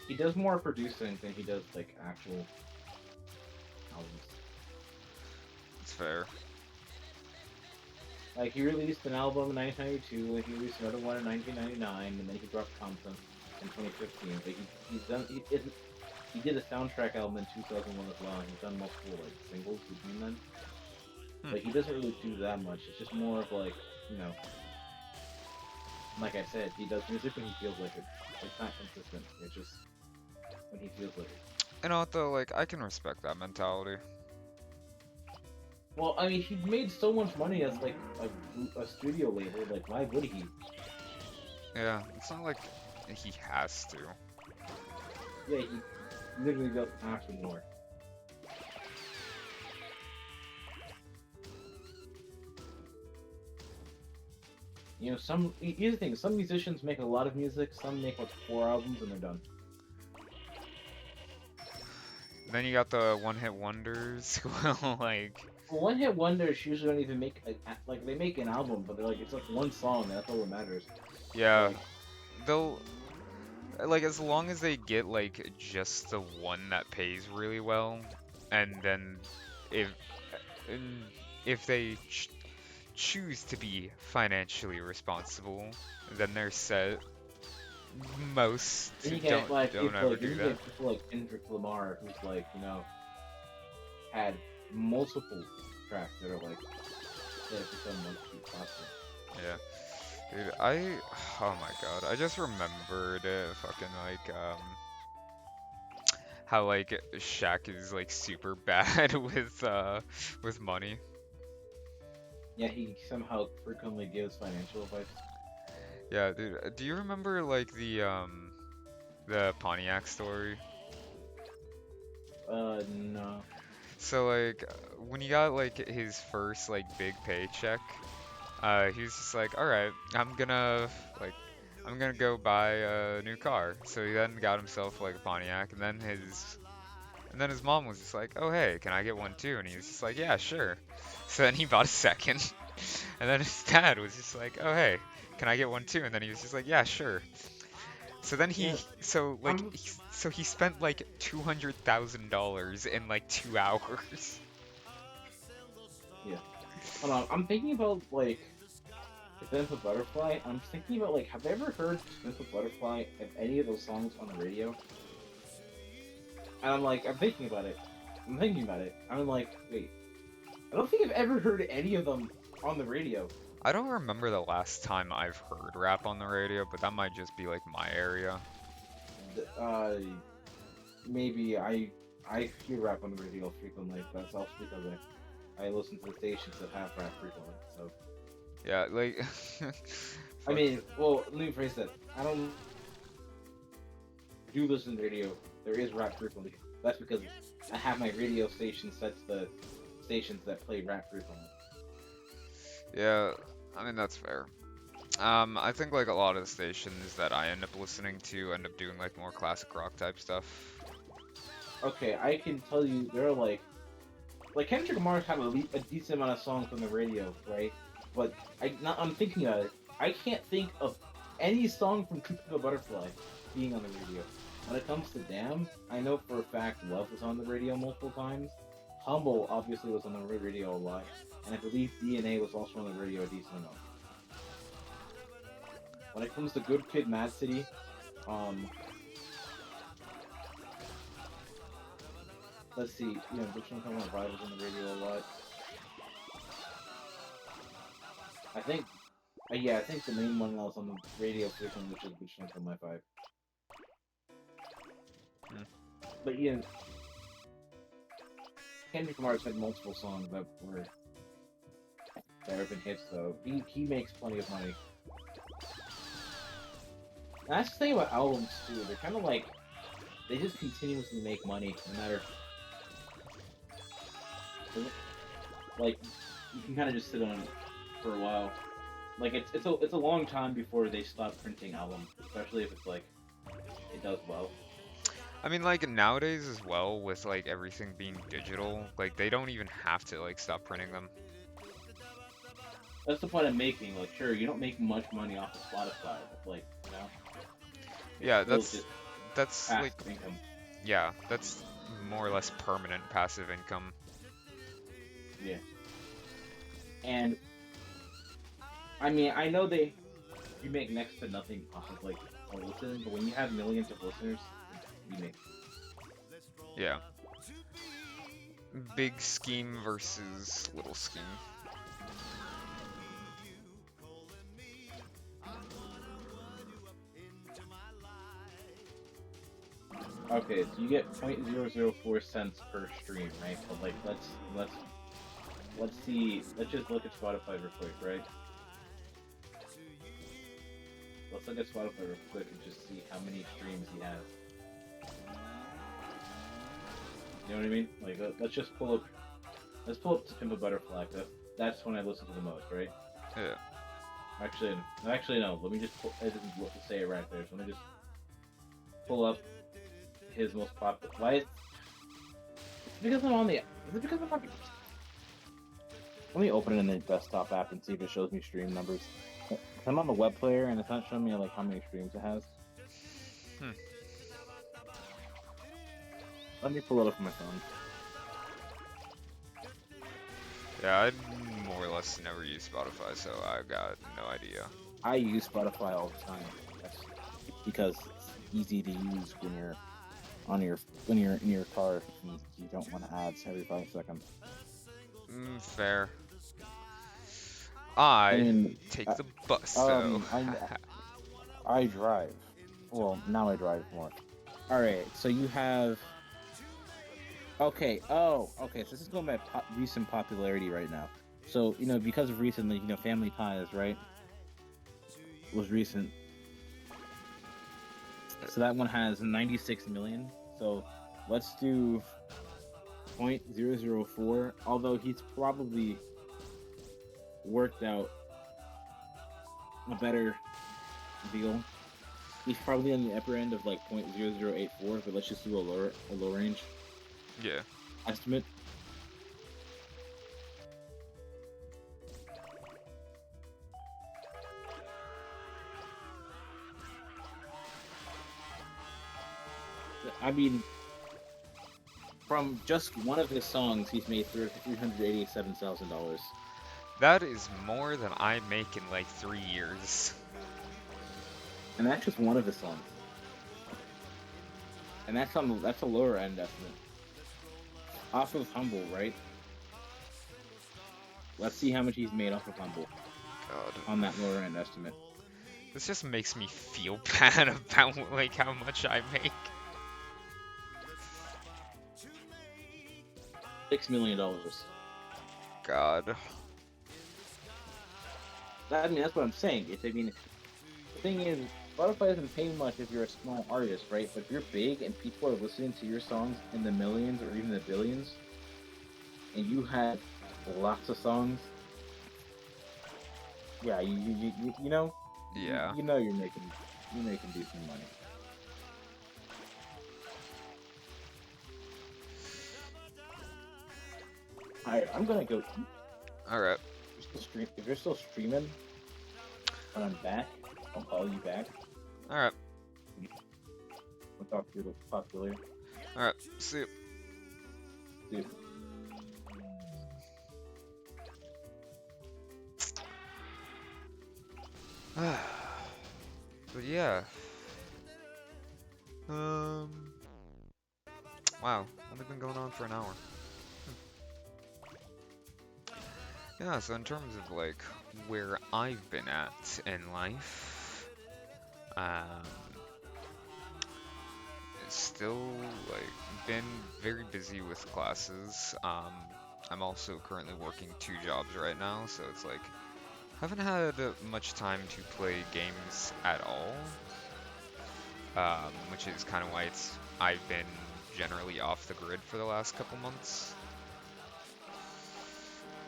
He does more producing than he does like actual albums. It's fair. Like he released an album in 1992, and he released another one in 1999, and then he dropped Compton in 2015. But he did a soundtrack album in 2001 as well. And he's done multiple like singles between them. Hmm. But he doesn't really do that much. It's just more of like, like I said, he does music when he feels like it. It's not consistent. It's just when he feels like it. You know what though? Like, I can respect that mentality. Well, I mean, he made so much money as like a studio label. Like, why would he? Yeah, it's not like he has to. Yeah, he literally doesn't have to more. Here's the thing. Some musicians make a lot of music. Some make like 4 albums and they're done. Then you got the one-hit wonders who will like. Well, one-hit wonders usually don't even make like they make an album, but it's like one song. And that's all that matters. Yeah, Like, they'll like as long as they get like just the one that pays really well, and then if and if they choose to be financially responsible, then they're set. Most then you don't get like don't people ever like do you that. get people like Kendrick Lamar, who's like had multiple tracks that are like that have become like pretty popular. Yeah, dude, oh my god, I just remembered fucking like how like Shaq is like super bad with money. Yeah, he somehow frequently gives financial advice. Yeah, dude, do you remember like the Pontiac story? No. So like when he got like his first like big paycheck, he was just like, all right, like I'm gonna go buy a new car. So he then got himself like a Pontiac, and then his mom was just like, oh hey, can I get one too? And he was just like, yeah, sure. So then he bought a second, and then his dad was just like, oh hey, can I get one too? And then he was just like, yeah, sure. So then Yeah. so he spent like $200,000 in like 2 hours. Hold on, I'm thinking about like Pimp a Butterfly. I'm thinking about like, have I ever heard Pimp a Butterfly and any of those songs on the radio? And I'm like, I'm thinking about it. I'm thinking about it. I'm like, wait, I don't think I've ever heard any of them on the radio. I don't remember the last time I've heard rap on the radio, but that might just be like my area. Uh, maybe I hear rap on the radio frequently. But that's also because I listen to the stations that have rap frequently. So Yeah, like I fuck. mean, well, let me phrase that. I don't do listen to radio. There is rap frequently. That's because I have my radio station set to the stations that play rap frequently. Yeah, I mean that's fair. I think like a lot of the stations that I end up listening to end up doing like more classic rock type stuff. Okay, I can tell you there are like Kendrick Lamar's have a decent amount of songs on the radio, right? But I'm thinking about it. I can't think of any song from Cuckoo the Butterfly being on the radio. When it comes to Damn, I know for a fact Love was on the radio multiple times. Humble obviously was on the radio a lot, and I believe DNA was also on the radio a decent amount. When it comes to Good Kid, Mad City, um, let's see, which one kind of vibe was on the radio a lot. I think, yeah, I think the main one that was on the radio frequently, which one from my five. Hmm. But yeah, Kendrick Lamar's had multiple songs that have been hits though. He makes plenty of money. And that's the thing about albums too. They're kind of like they just continuously make money, no matter like you can kind of just sit on it for a while. Like it's a long time before they stop printing albums, especially if it's like it does well. I mean like nowadays as well with like everything being digital, like they don't even have to like stop printing them. That's the point I'm making. Like, sure, you don't make much money off of Spotify, but like, it's Yeah, still just that's like passive income. yeah, that's more or less permanent passive income. Yeah. And I mean, I know you make next to nothing off of like a listen, but when you have millions of listeners, you make. Yeah. Big scheme versus little scheme. Okay, so you get 0.004 cents per stream, right? But like, let's see. Let's just look at Spotify real quick, right? Let's look at Spotify real quick and just see how many streams he has. You know what I mean? Like, let's just pull up. Let's pull up to Pimp a Butterfly. That's when I listen to the most, right? Yeah. Actually, no. Let me just pull. It doesn't say it right there. So let me just pull up his most popular. Why? It's because I'm on the. Is it because I'm on? Let me open it in the desktop app and see if it shows me stream numbers. I'm on the web player and it's not showing me like how many streams it has. Hmm. Let me pull it up on my phone. Yeah, I more or less never use Spotify, so I got no idea. I use Spotify all the time. That's because it's easy to use when you're in your car and you don't want ads every 5 seconds. Fair. I I mean, take the bus though. I drive. Well, now I drive more. All right, so you have. Okay. Oh, okay. So this is going by recent popularity right now. So because of recently, Family Ties, right? Was recent. So that one has 96 million. So let's do 0.004. Although he's probably worked out a better deal. He's probably on the upper end of like 0.0084, but let's just do a low range Yeah. estimate. I mean, from just one of his songs, he's made $387,000. That is more than I make in like 3 years. And that's just one of his songs. And that's a lower end estimate. Off of Humble, right? Let's see how much he's made off of Humble God. on that lower end estimate. This just makes me feel bad about like how much I make. $6 million. God. I mean, that's what I'm saying. The thing is, Spotify doesn't pay much if you're a small artist, right? But if you're big and people are listening to your songs in the millions or even the billions, and you have lots of songs, yeah, Yeah. you know you're making decent money. All right, I'm gonna go eat. Alright. If you're still streaming when I'm back, I'll call you back. Alright. We'll talk to you later. Alright. See you. Dude. But yeah. Wow. Only been going on for an hour. Yeah, so in terms of like where I've been at in life, it's still like been very busy with classes. I'm also currently working 2 jobs right now, so it's like haven't had much time to play games at all. Which is kind of why I've been generally off the grid for the last couple months.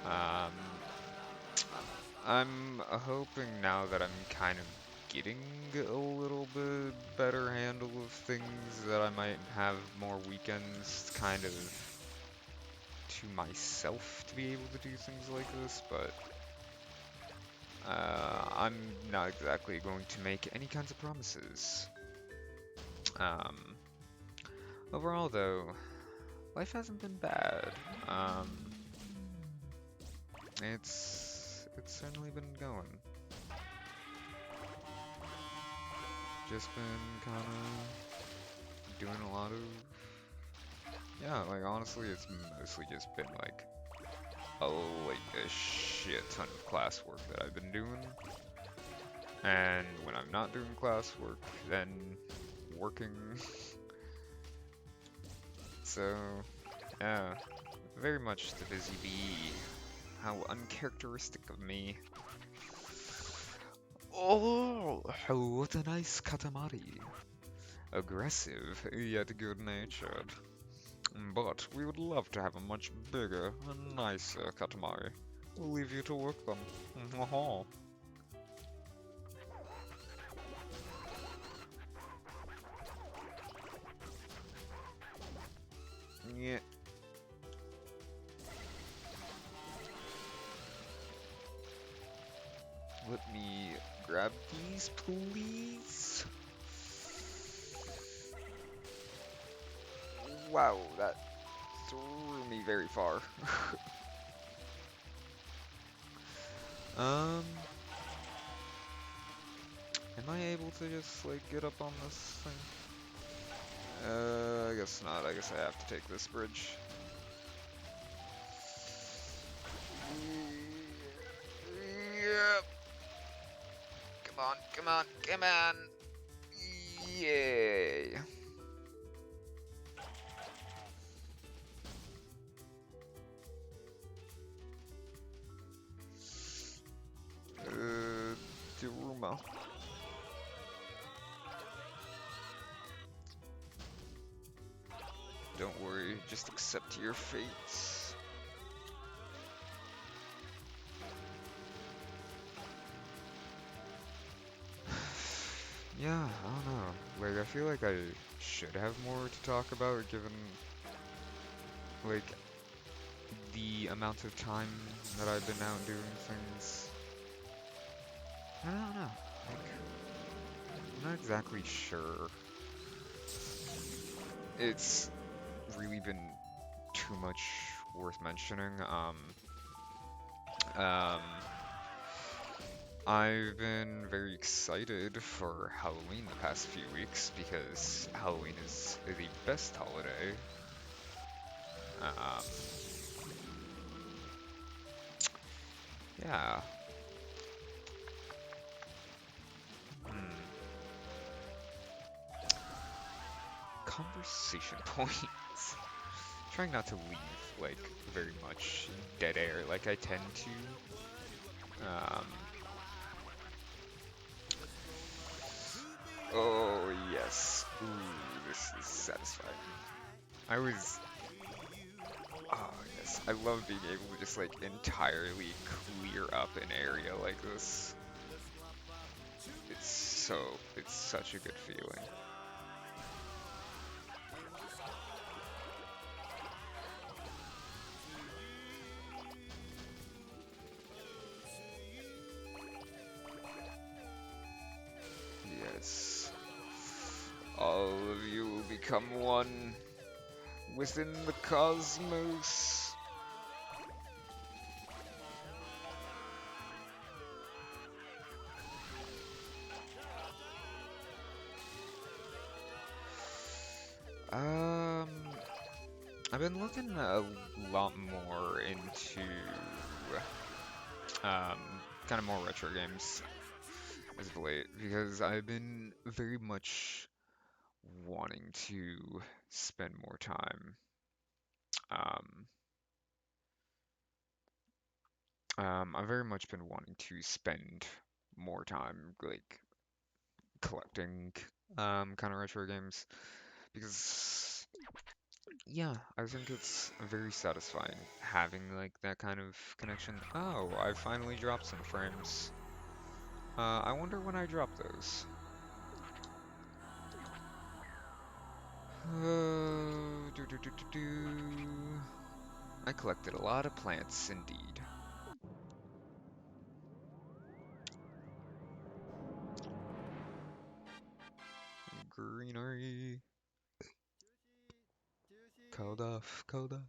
Um, I'm hoping now that I'm kind of getting a little bit better handle of things that I might have more weekends kind of to myself to be able to do things like this, but I'm not exactly going to make any kinds of promises. Um, Overall though, life hasn't been bad. It's certainly been going. Just been kind of doing a lot of, yeah, like honestly it's mostly just been like a shit ton of classwork that I've been doing. And when I'm not doing classwork, then working. So, yeah, very much the busy bee. How uncharacteristic of me. Oh, what a nice Katamari. Aggressive, yet good-natured. But we would love to have a much bigger and nicer Katamari. We'll leave you to work them. Yeah. Let me grab these, please. Wow, that threw me very far. Am I able to just like get up on this thing? I guess not. I guess I have to take this bridge. Yep. Come on, come on, come on. Yay. Duruma. Don't worry, just accept your fate. Yeah, I don't know. Like, I feel like I should have more to talk about given, like, the amount of time that I've been out doing things. I don't know. Like, I'm not exactly sure. It's really been too much worth mentioning. Um, I've been very excited for Halloween the past few weeks because Halloween is the best holiday. Um, yeah. Hmm. Conversation points. Trying not to leave like very much dead air like I tend to. Um, oh yes. Ooh, this is satisfying. I was Oh yes, I love being able to just like entirely clear up an area like this. It's such a good feeling. Yes. All of you will become one within the cosmos. Um, I've been looking a lot more into um kind of more retro games as of late because I've been very much wanting to spend more time. Um, I've very much been wanting to spend more time like collecting kind of retro games because yeah, I think it's very satisfying having like that kind of connection. Oh, I finally dropped some frames. I wonder when I drop those. Do. I collected a lot of plants indeed. Greenery. Cold off, cold off.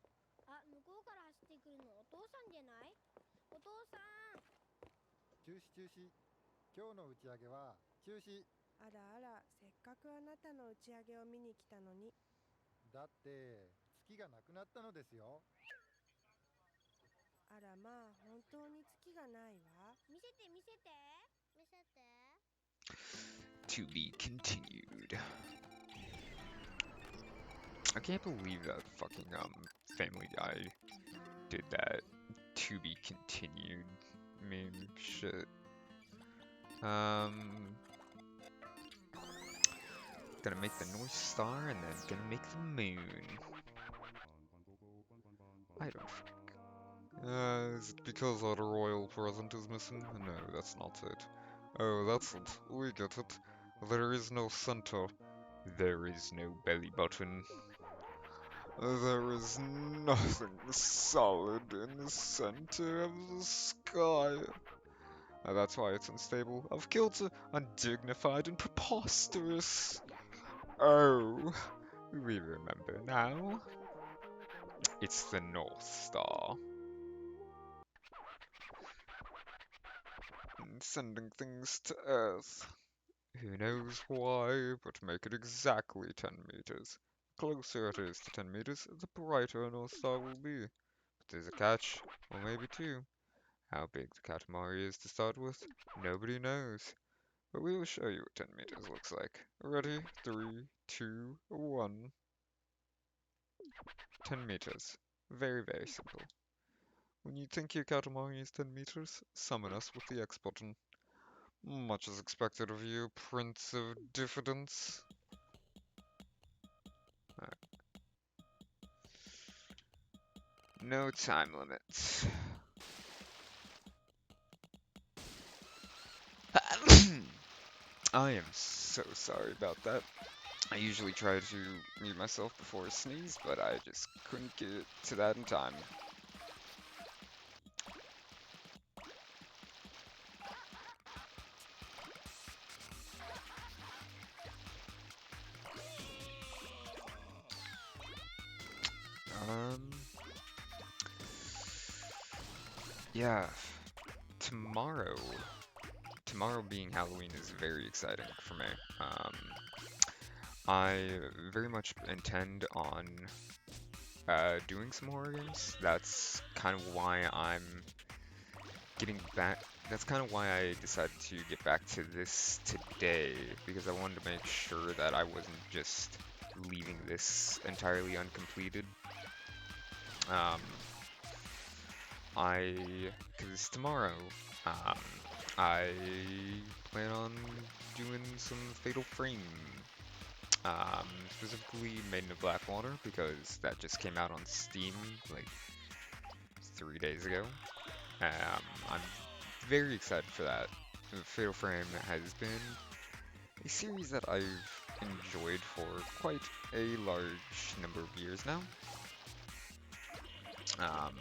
あ、向こうから走ってくるのお父さんじゃない？お父さん。中止中止。今日の打ち上げは中止。あらあら、せっかくあなたの打ち上げを見に来たのに。だって月がなくなったのですよ。あらまあ、本当に月がないわ。見せて見せて。見せて。To be continued. I can't believe that fucking Family Guy did that to be continued meme shit. Gonna make the North Star and then gonna make the moon. I don't. Is it because our royal present is missing? No, that's not it. Oh, that's it. We get it. There is no center. There is no belly button. There is nothing solid in the center of the sky. That's why it's unstable. Of kilter, undignified, and preposterous. Oh, we remember now. It's the North Star. And sending things to Earth. Who knows why, but make it exactly 10 meters. The closer it is to 10 meters, the brighter a North Star will be. But there's a catch, or maybe two. How big the Katamari is to start with, nobody knows. But we will show you what 10 meters looks like. Ready? 3, 2, 1. 10 meters. Very, very simple. When you think your Katamari is 10 meters, summon us with the X button. Much is expected of you, Prince of Diffidence. No time limits. I am so sorry about that. I usually try to mute myself before I sneeze, but I just couldn't get to that in time. Yeah, tomorrow, tomorrow being Halloween is very exciting for me. Um, I very much intend on doing some horror games. That's kind of why I'm getting back. That's kind of why I decided to get back to this today, because I wanted to make sure that I wasn't just leaving this entirely uncompleted. Um, because tomorrow, um, I plan on doing some Fatal Frame, specifically Maiden of Blackwater, because that just came out on Steam like 3 days ago. I'm very excited for that. Fatal Frame has been a series that I've enjoyed for quite a large number of years now. Um,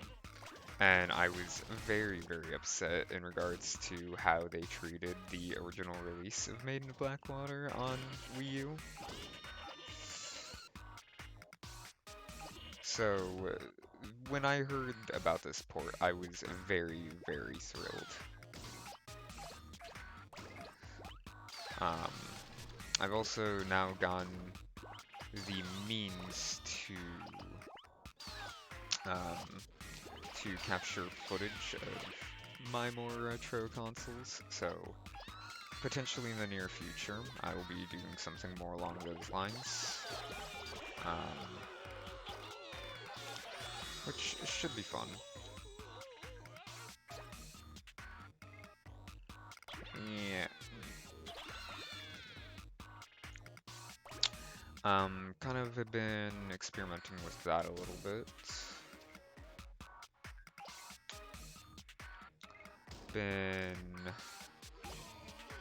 and I was very, very upset in regards to how they treated the original release of Maiden of Blackwater on Wii U. So, when I heard about this port, I was very, very thrilled. Um, I've also now gotten the means um, to capture footage of my more retro consoles, so potentially in the near future, I will be doing something more along those lines, um, which should be fun. Yeah. Kind of have been experimenting with that a little bit. Been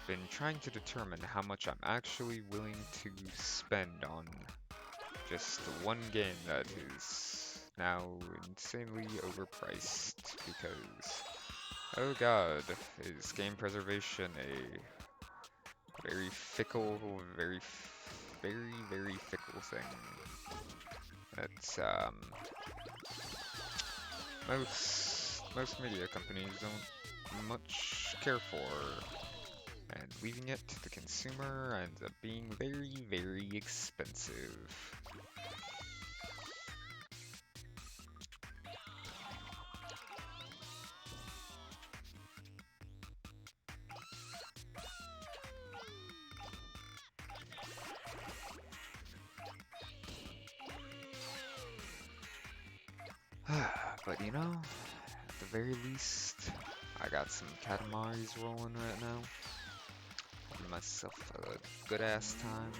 been trying to determine how much I'm actually willing to spend on just the one game that is now insanely overpriced because, oh god, is game preservation a very fickle, very fickle thing that most media companies don't much care for, and leaving it to the consumer ends up being very expensive. But you know, at the very least, I got some Katamaris rolling right now. Having myself a good ass time.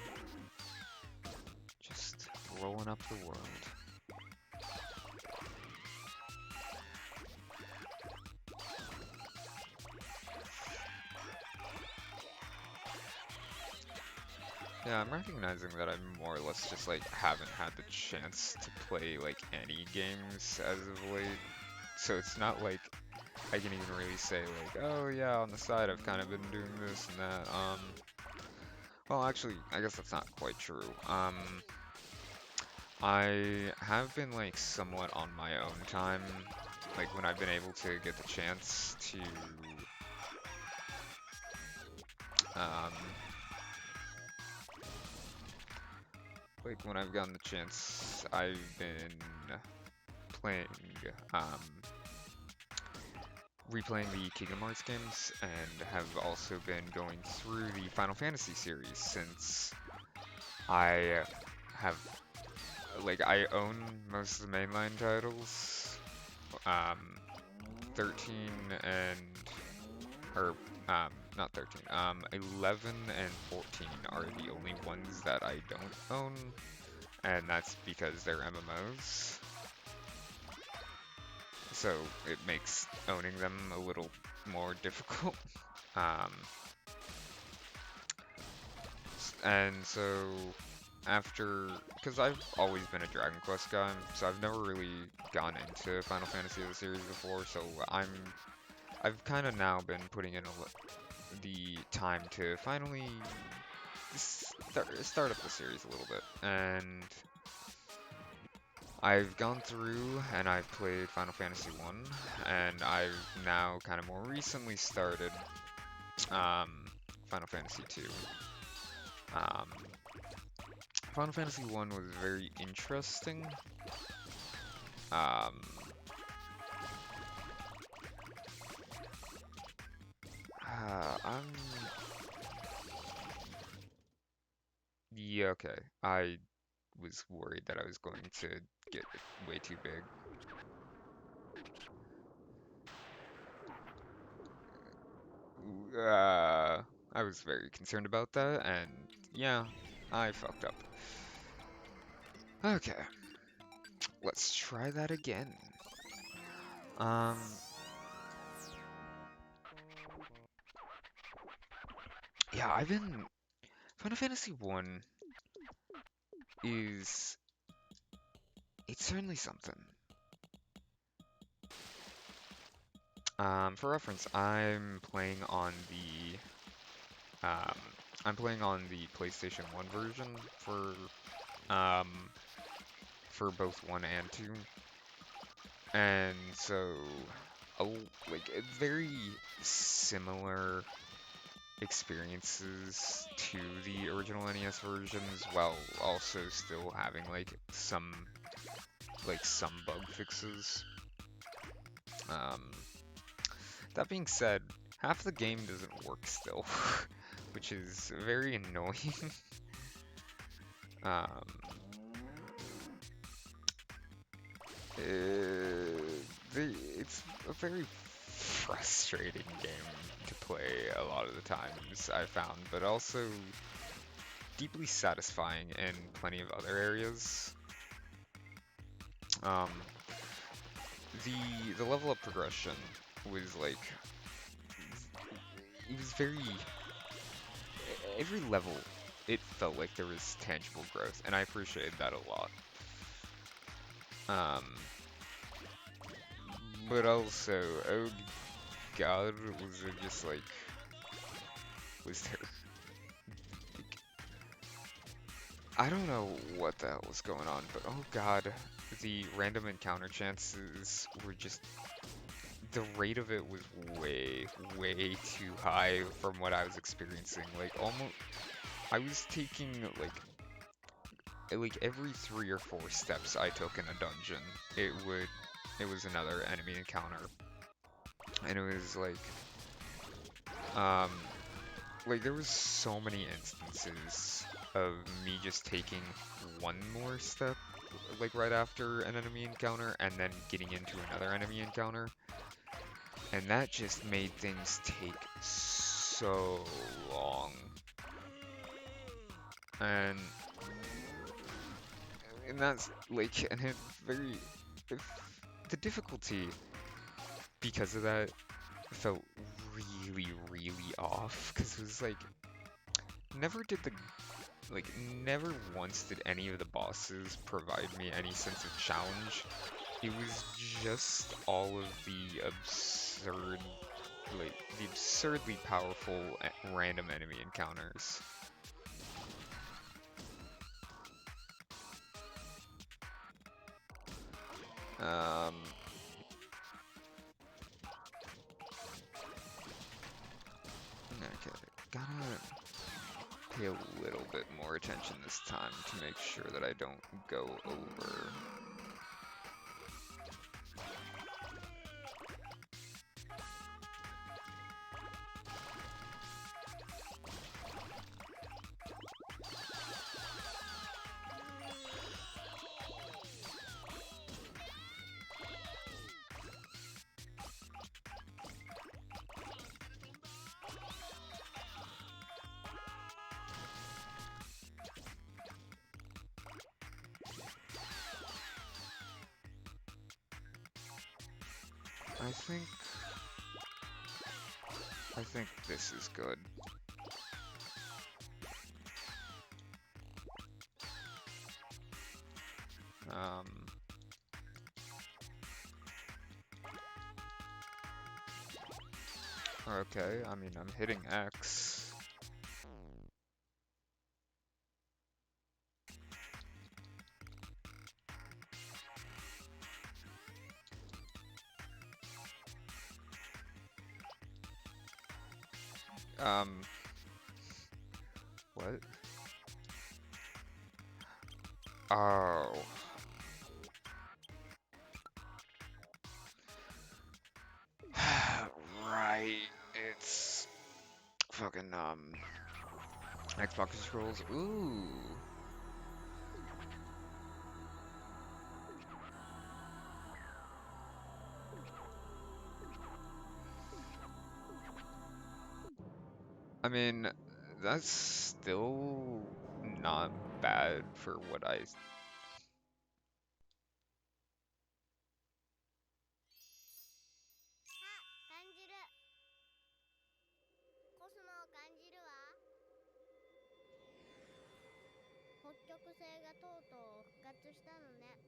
Just rolling up the world. Yeah, I'm recognizing that I more or less just like haven't had the chance to play like any games as of late. So it's not like I can even really say like, oh yeah, on the side I've kind of been doing this and that. Well actually, I guess that's not quite true. I have been like somewhat on my own time, like when I've been able to get the chance to, um, like when I've gotten the chance, I've been playing, um, replaying the Kingdom Hearts games and have also been going through the Final Fantasy series since I have, like, I own most of the mainline titles. Um, 13 and, or, not 13, 11 and 14 are the only ones that I don't own, and that's because they're MMOs. So it makes owning them a little more difficult. Um, and so because I've always been a Dragon Quest guy, so I've never really gone into Final Fantasy as a series before, so I've kind of now been putting in the time to finally start up the series a little bit, and I've gone through and I've played Final Fantasy 1, and I've now kind of more recently started um, Final Fantasy 2. Um, Final Fantasy 1 was very interesting. Um, I'm yeah, okay. I was worried that I was going to get way too big. I was very concerned about that, and yeah, I fucked up. Okay, let's try that again. Um, yeah, Final Fantasy 1 is it's certainly something. For reference, um, I'm playing on the PlayStation 1 version um, for both 1 and 2. And so, like, very similar experiences to the original NES versions, while also still having, some bug fixes. Um, that being said, half the game doesn't work still, which is very annoying. Um, it's a very frustrating game to play a lot of the times, I found, but also deeply satisfying in plenty of other areas. Um, the level up progression was like it was very every level it felt like there was tangible growth, and I appreciated that a lot. Um, but also, oh god, was it just like was there I don't know what the hell was going on, but oh god, the random encounter chances were just the rate of it was way too high from what I was experiencing. Like almost I was taking like every 3 or 4 steps I took in a dungeon, it was another enemy encounter. And it was um like there was so many instances of me just taking one more step like right after an enemy encounter and then getting into another enemy encounter. And that just made things take so long. And that's like and it very if the difficulty because of that felt really off because it was like never did the like never once did any of the bosses provide me any sense of challenge. It was just all of the absurdly powerful random enemy encounters. Um, okay, gotta pay a little bit more attention this time to make sure that I don't go over. I think I think this is good. Um, okay, I mean, I'm hitting X. Um, what? Oh. Right. It's fucking Xbox controls. Ooh. I mean, that's still not bad for what I. 感じるコスモを感じるわ北極星がとうとう復活したのね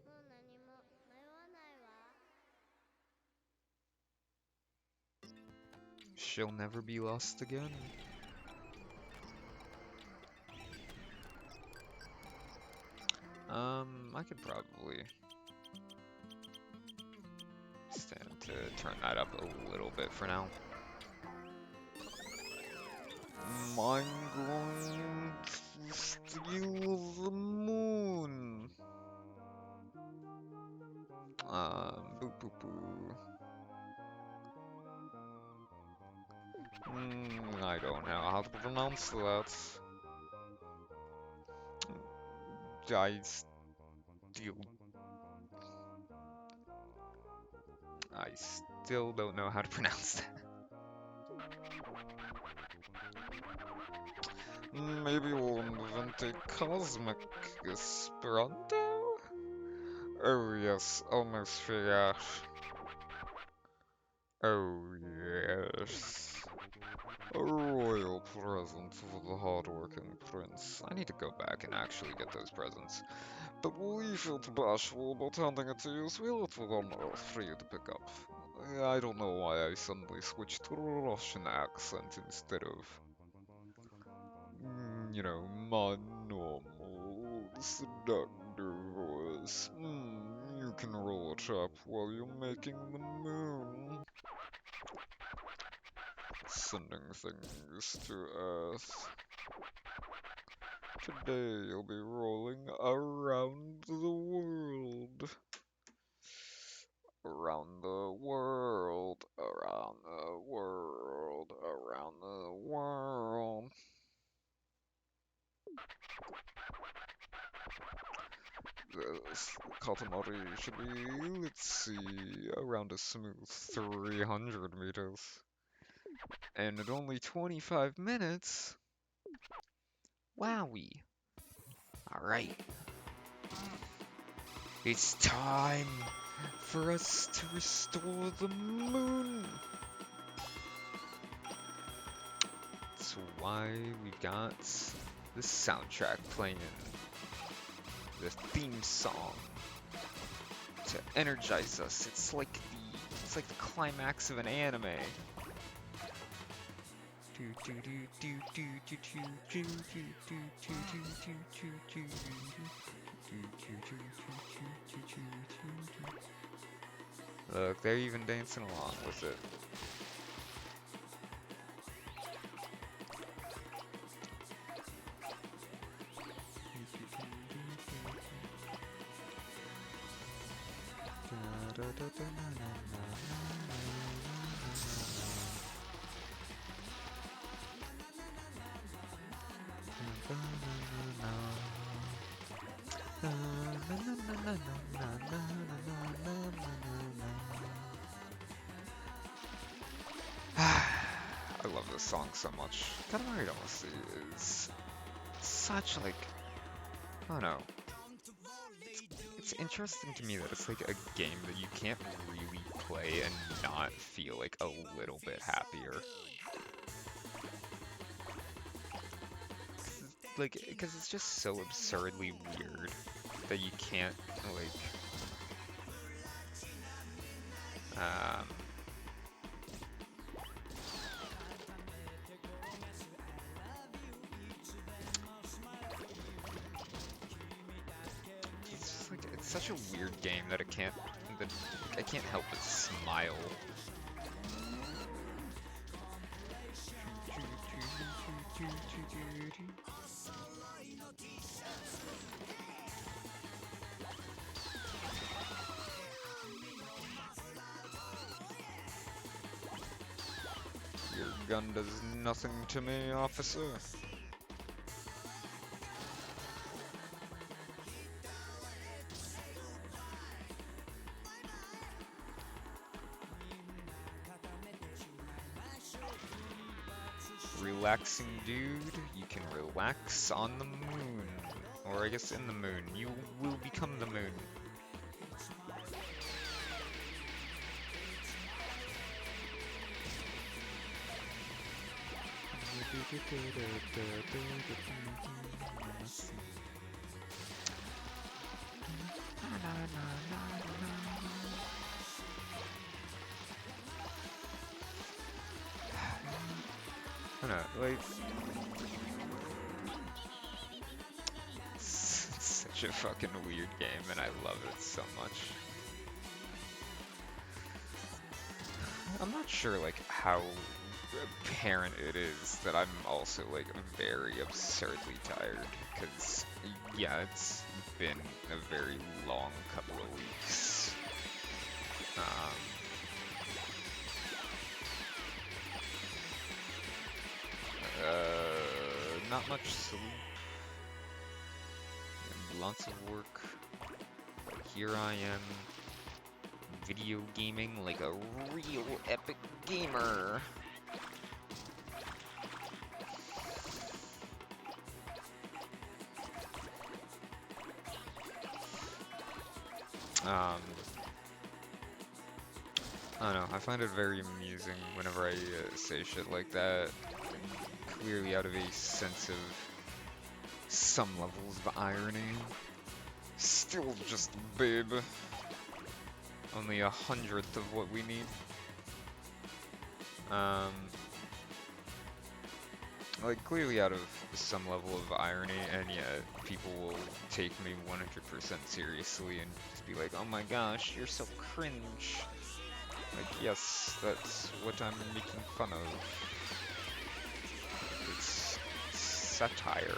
もう何も迷わないわ She'll never be lost again. I could probably stand to turn that up a little bit for now. I'm going to steal the moon. Boo boo boo. I don't know how to pronounce that. I still, I still don't know how to pronounce that. Maybe we'll invent a cosmic Esperanto? Oh yes, almost forgot. Oh yes. A royal present for the hardworking prince. I need to go back and actually get those presents. But we felt bashful about handing it to you, so we left it on Earth for you to pick up. I don't know why I suddenly switched to a Russian accent instead of, you know, my normal seductive voice. You can roll a chap while you're making the moon. Sending things to Earth. Today you'll be rolling around the world. Around the world, around the world, around the world. This Katamari should be, let's see, around a smooth 300 meters. And at only 25 minutes. Wowie. Alright. It's time for us to restore the moon. That's why we've got the soundtrack playing. The theme song to energize us. It's like the climax of an anime. Look, they're even dancing along with it. I love this song so much. Katamari Damacy is such like, I don't know. It's interesting to me that it's like a game that you can't really play and not feel like a little bit happier. Like, because it's just so absurdly weird that you can't like, it's just like, it's such a weird game that I can't help but smile. Your gun does nothing to me, officer. Relaxing dude, you can relax on the moon. Or I guess in the moon. You will become the moon. I don't know, like, it's such a fucking weird game, and I love it so much. I'm not sure, like, how apparent it is that I'm also, like, very absurdly tired, because, yeah, it's been a very long couple of weeks. Not much sleep, and lots of work, but here I am, video gaming like a real epic gamer. I don't know, I find it very amusing whenever I say shit like that, clearly out of a sense of some levels of irony. Still just babe. Only 100th of what we need. Like, clearly out of some level of irony, and yet people will take me 100% seriously and just be like, oh my gosh, you're so cringe. Like, yes, that's what I'm making fun of. It's satire.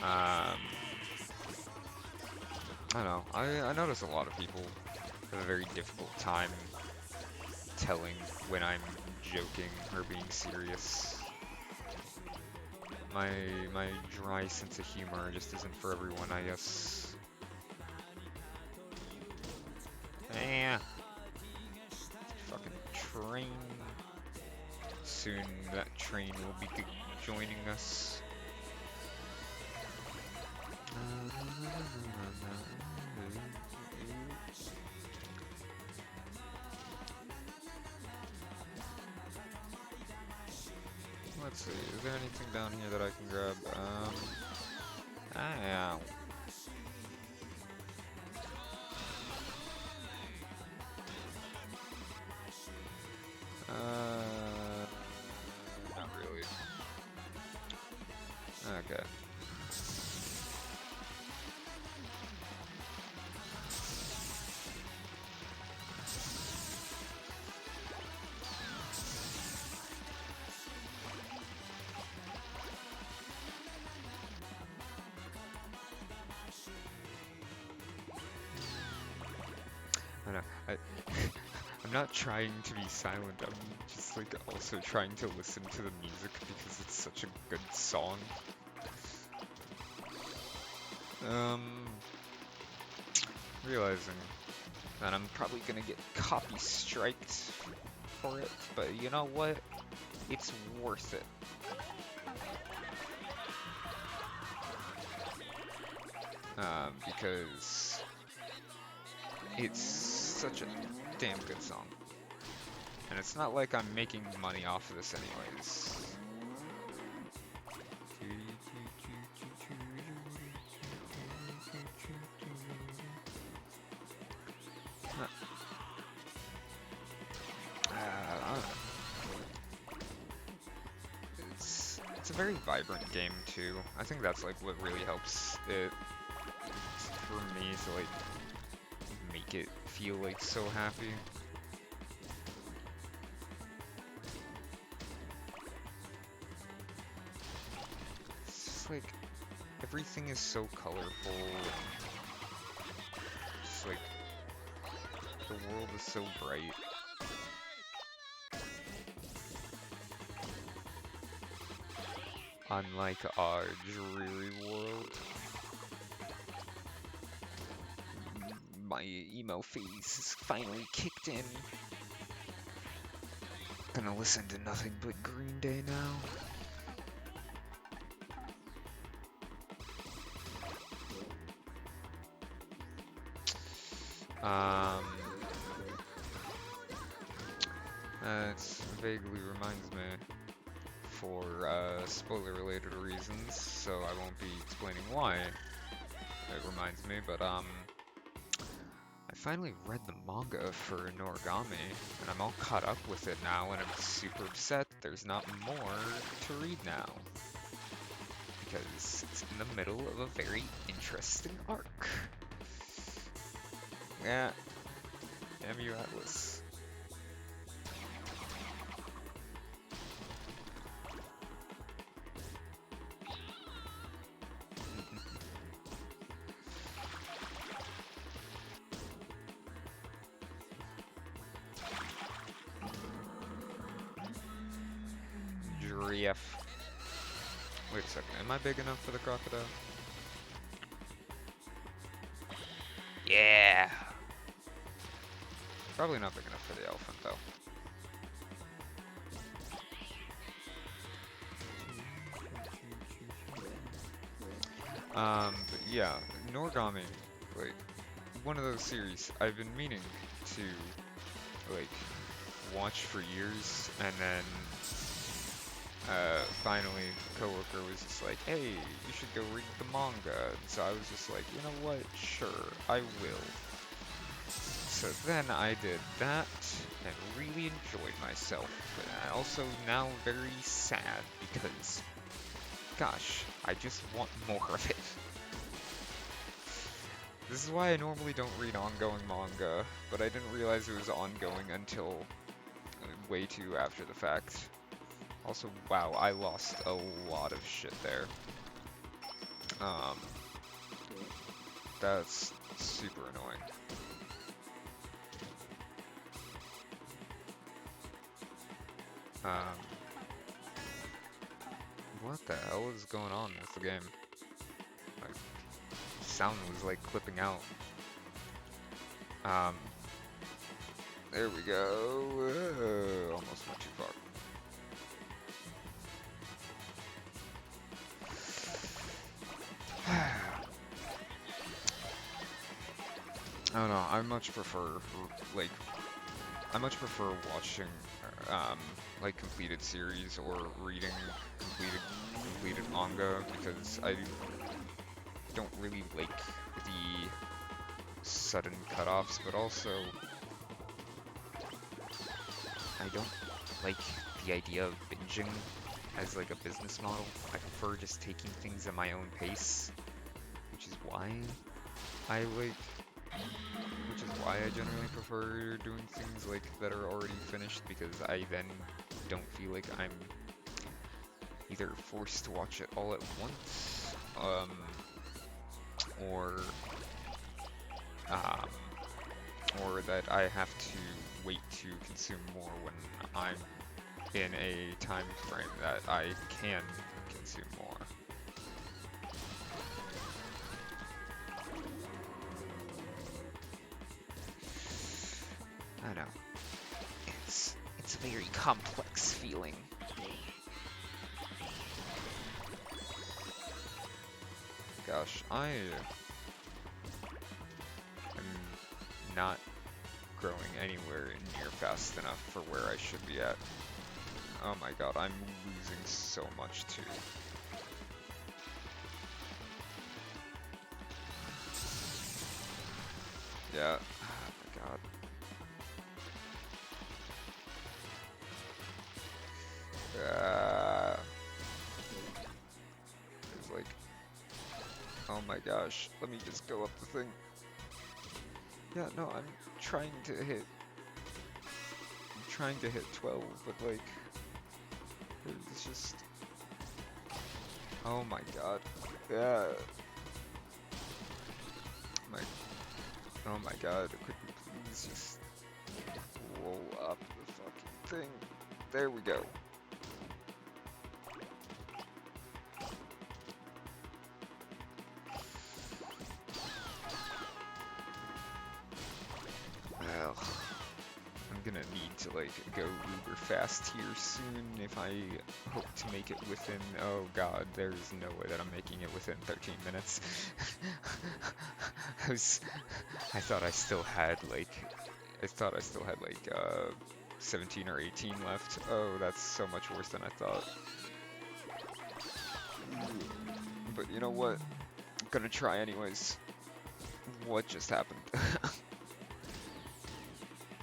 I don't know, I notice a lot of people have a very difficult time telling when I'm joking or being serious. My dry sense of humor just isn't for everyone, I guess. Yeah. Fucking train. Soon that train will be joining us. Let's see, is there anything down here that I can grab? Yeah. Not really. Okay. I know. I'm not trying to be silent, I'm just like also trying to listen to the music because it's such a good song. Realizing that I'm probably gonna get copy striked for it, but you know what? It's worth it. Because it's such a damn good song. And it's not like I'm making money off of this anyways. It's a very vibrant game too. I think that's like what really helps it for me to like make it feel like so happy. like everything is so colorful. Just like the world is so bright. Unlike our dreary world. My emo phase is finally kicked in. Gonna listen to nothing but Green Day now. That vaguely reminds me, for spoiler-related reasons, so I won't be explaining why it reminds me, but I finally read the manga for Noragami, and I'm all caught up with it now, and I'm super upset there's not more to read now. Because it's in the middle of a very interesting arc. Yeah. Damn you, Atlas. Giraffe. Wait a second, am I big enough for the crocodile? Yeah! Probably not big enough for the elephant, though. But yeah, Noragami, like, one of those series I've been meaning to, like, watch for years, and then finally, coworker was just like, hey, you should go read the manga. And so I was just like, you know what? Sure, I will. So then I did that and really enjoyed myself. But I also now very sad because, gosh, I just want more of it. This is why I normally don't read ongoing manga, but I didn't realize it was ongoing until way too after the fact. Also, wow, I lost a lot of shit there. That's super annoying. What the hell is going on with the game? Like, sound was like clipping out. There we go. Almost went too far. I don't know, I much prefer watching like completed series or reading completed manga because I don't really like the sudden cutoffs, but also I don't like the idea of binging as like a business model. I prefer just taking things at my own pace, which is why I generally prefer doing things like that are already finished, because I then don't feel like I'm either forced to watch it all at once, or that I have to wait to consume more when I'm in a time frame that I can consume more. I know. It's a very complex feeling. Gosh, I am not growing anywhere near fast enough for where I should be at. Oh my god, I'm losing so much too. Yeah, oh my god. It's like, oh my gosh, let me just go up the thing. Yeah, no, I'm trying to hit 12, but like, it's just, Oh my god. Yeah. My, oh my god. Could you please just roll up the fucking thing? There we go. Well, I'm gonna need to like go uber fast here soon if I hope to make it within, oh god, there's no way that I'm making it within 13 minutes. I was, I thought I still had like, 17 or 18 left. Oh, that's so much worse than I thought. But you know what? I'm gonna try anyways. What just happened?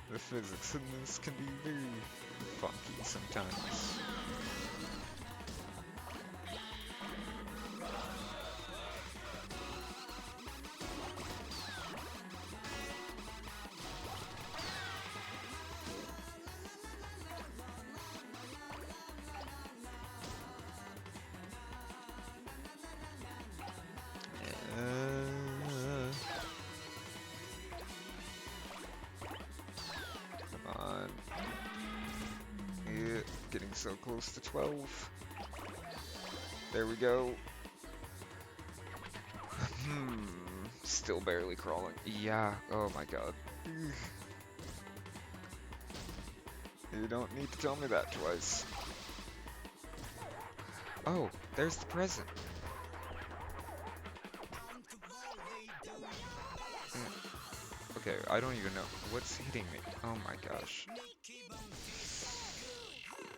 The physics in this can be very funky sometimes. Come on. Yeah, getting so close to 12. There we go. Still barely crawling. Yeah, oh my god. You don't need to tell me that twice. Oh, there's the present. Okay, I don't even know what's hitting me. Oh my gosh.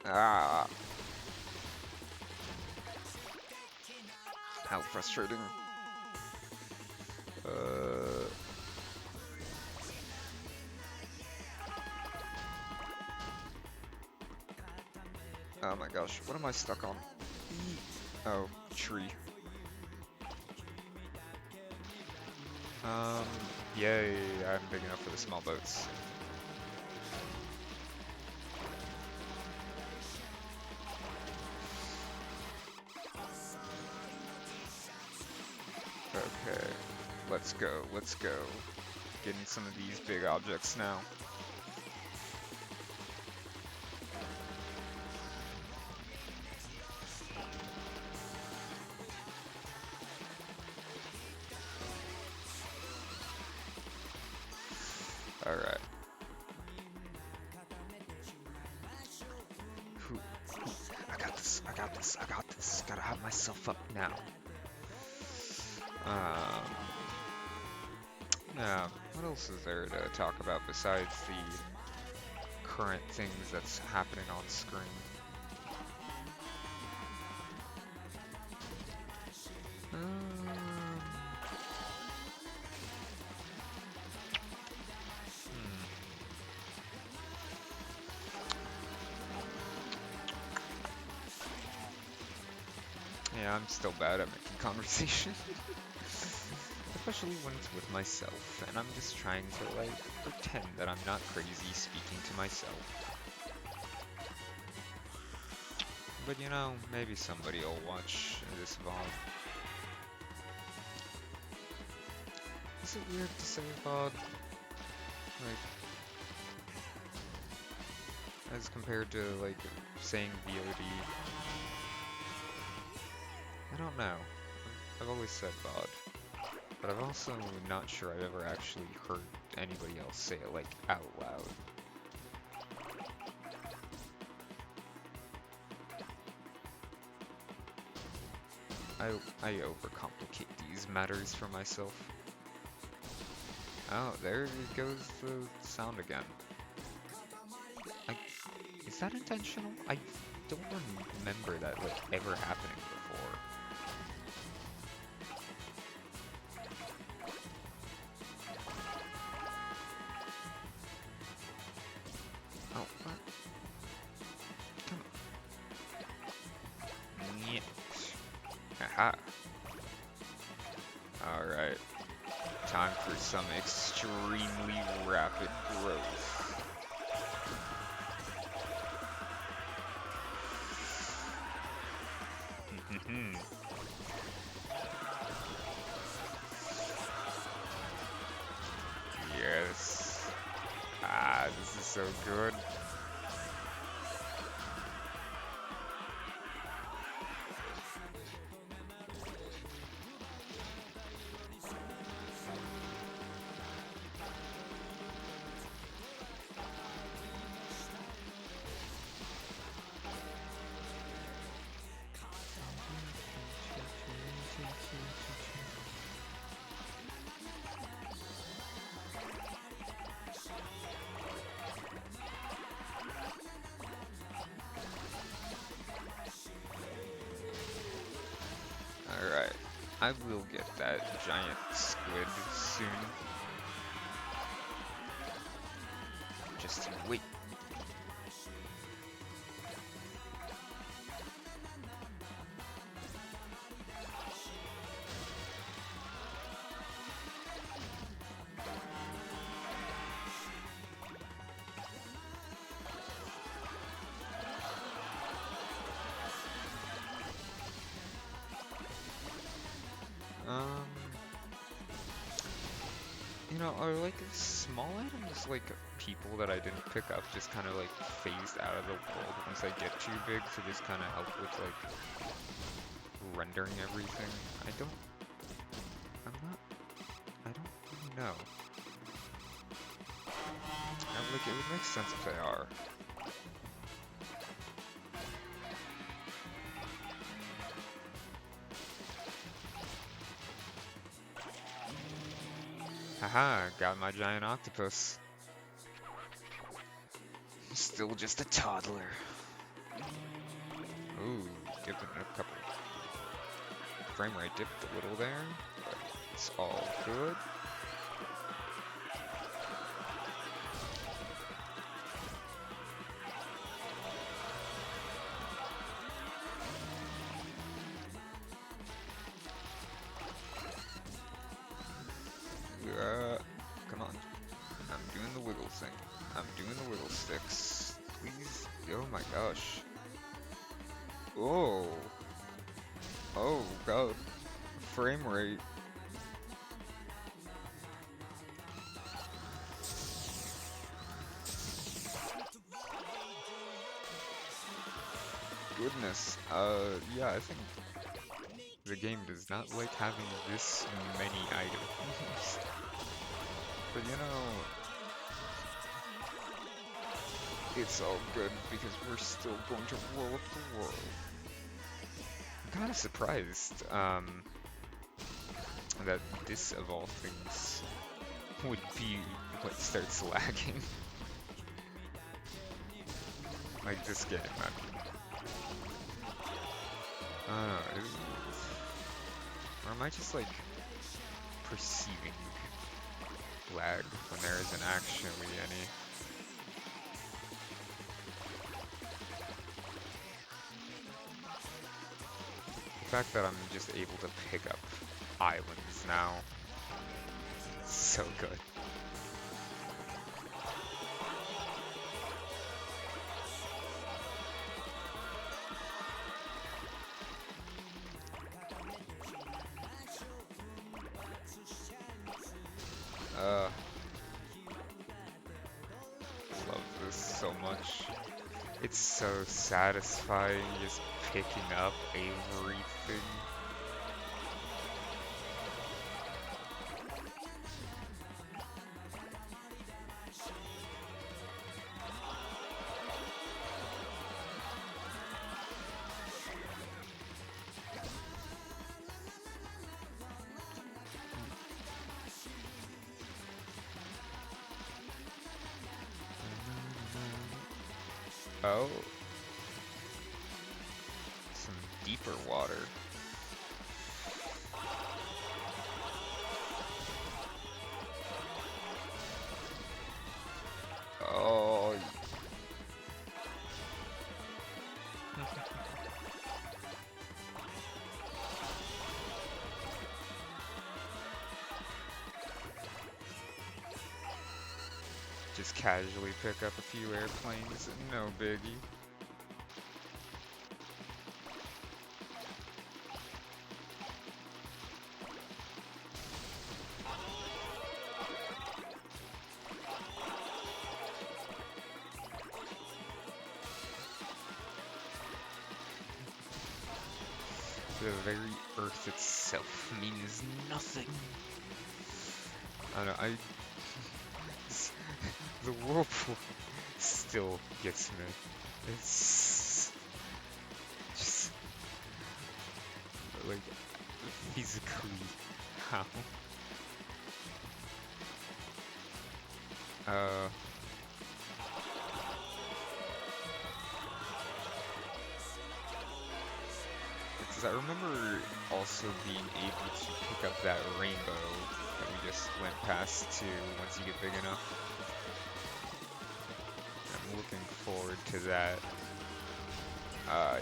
Ah. How frustrating. Oh my gosh, what am I stuck on? Oh, tree. Yay, I'm big enough for the small boats. Okay, let's go, let's go. Getting some of these big objects now. Alright. I got this, I got this, I got this. Gotta have myself up now. Yeah, what else is there to talk about besides the current things that's happening on screen? Yeah, I'm still bad at making conversation. Especially when it's with myself, and I'm just trying to, like, pretend that I'm not crazy speaking to myself. But you know, maybe somebody will watch this VOD. Is it weird to say VOD? Like, as compared to, like, saying VOD? I don't know. I've always said VOD. But I'm also not sure I've ever actually heard anybody else say it, like, out loud. I overcomplicate these matters for myself. Oh, there goes the sound again. Is that intentional? I don't remember that, like, ever happening before. Oh, what? Come on. Yeah. Haha. Alright. Time for some extremely rapid growth. God, this is so good. Alright, I will get that giant squid soon. Just you wait. You know, are like small items like people that I didn't pick up just kind of like phased out of the world once I get too big to just kind of help with like rendering everything? I don't really know. Like, it would make sense if they are. Haha, got my giant octopus. Still just a toddler. Ooh, dipped in a couple. Frame rate dipped a little there, but it's all good. Come on. I'm doing the wiggle thing. I'm doing the wiggle sticks. Please. Oh my gosh. Oh. Oh god. Frame rate. Goodness. Yeah, I think the game does not like having this many items. But you know, it's all good because we're still going to roll up the world. I'm kind of surprised that this, of all things, would be what starts lagging. Like this game, I mean. I don't know, or am I just like perceiving lag when there isn't actually any? The fact that I'm just able to pick up islands now, so good. Love this so much. It's so satisfying just picking up everything. Oh. Some deeper water. Oh. Just casually pick up a few airplanes, no biggie. The very earth itself means nothing. I don't know, the whirlpool still gets me. It's just like physically how. Uh, because I remember also being able to pick up that rainbow that we just went past too once you get big enough. I'm looking forward to that. Yeah.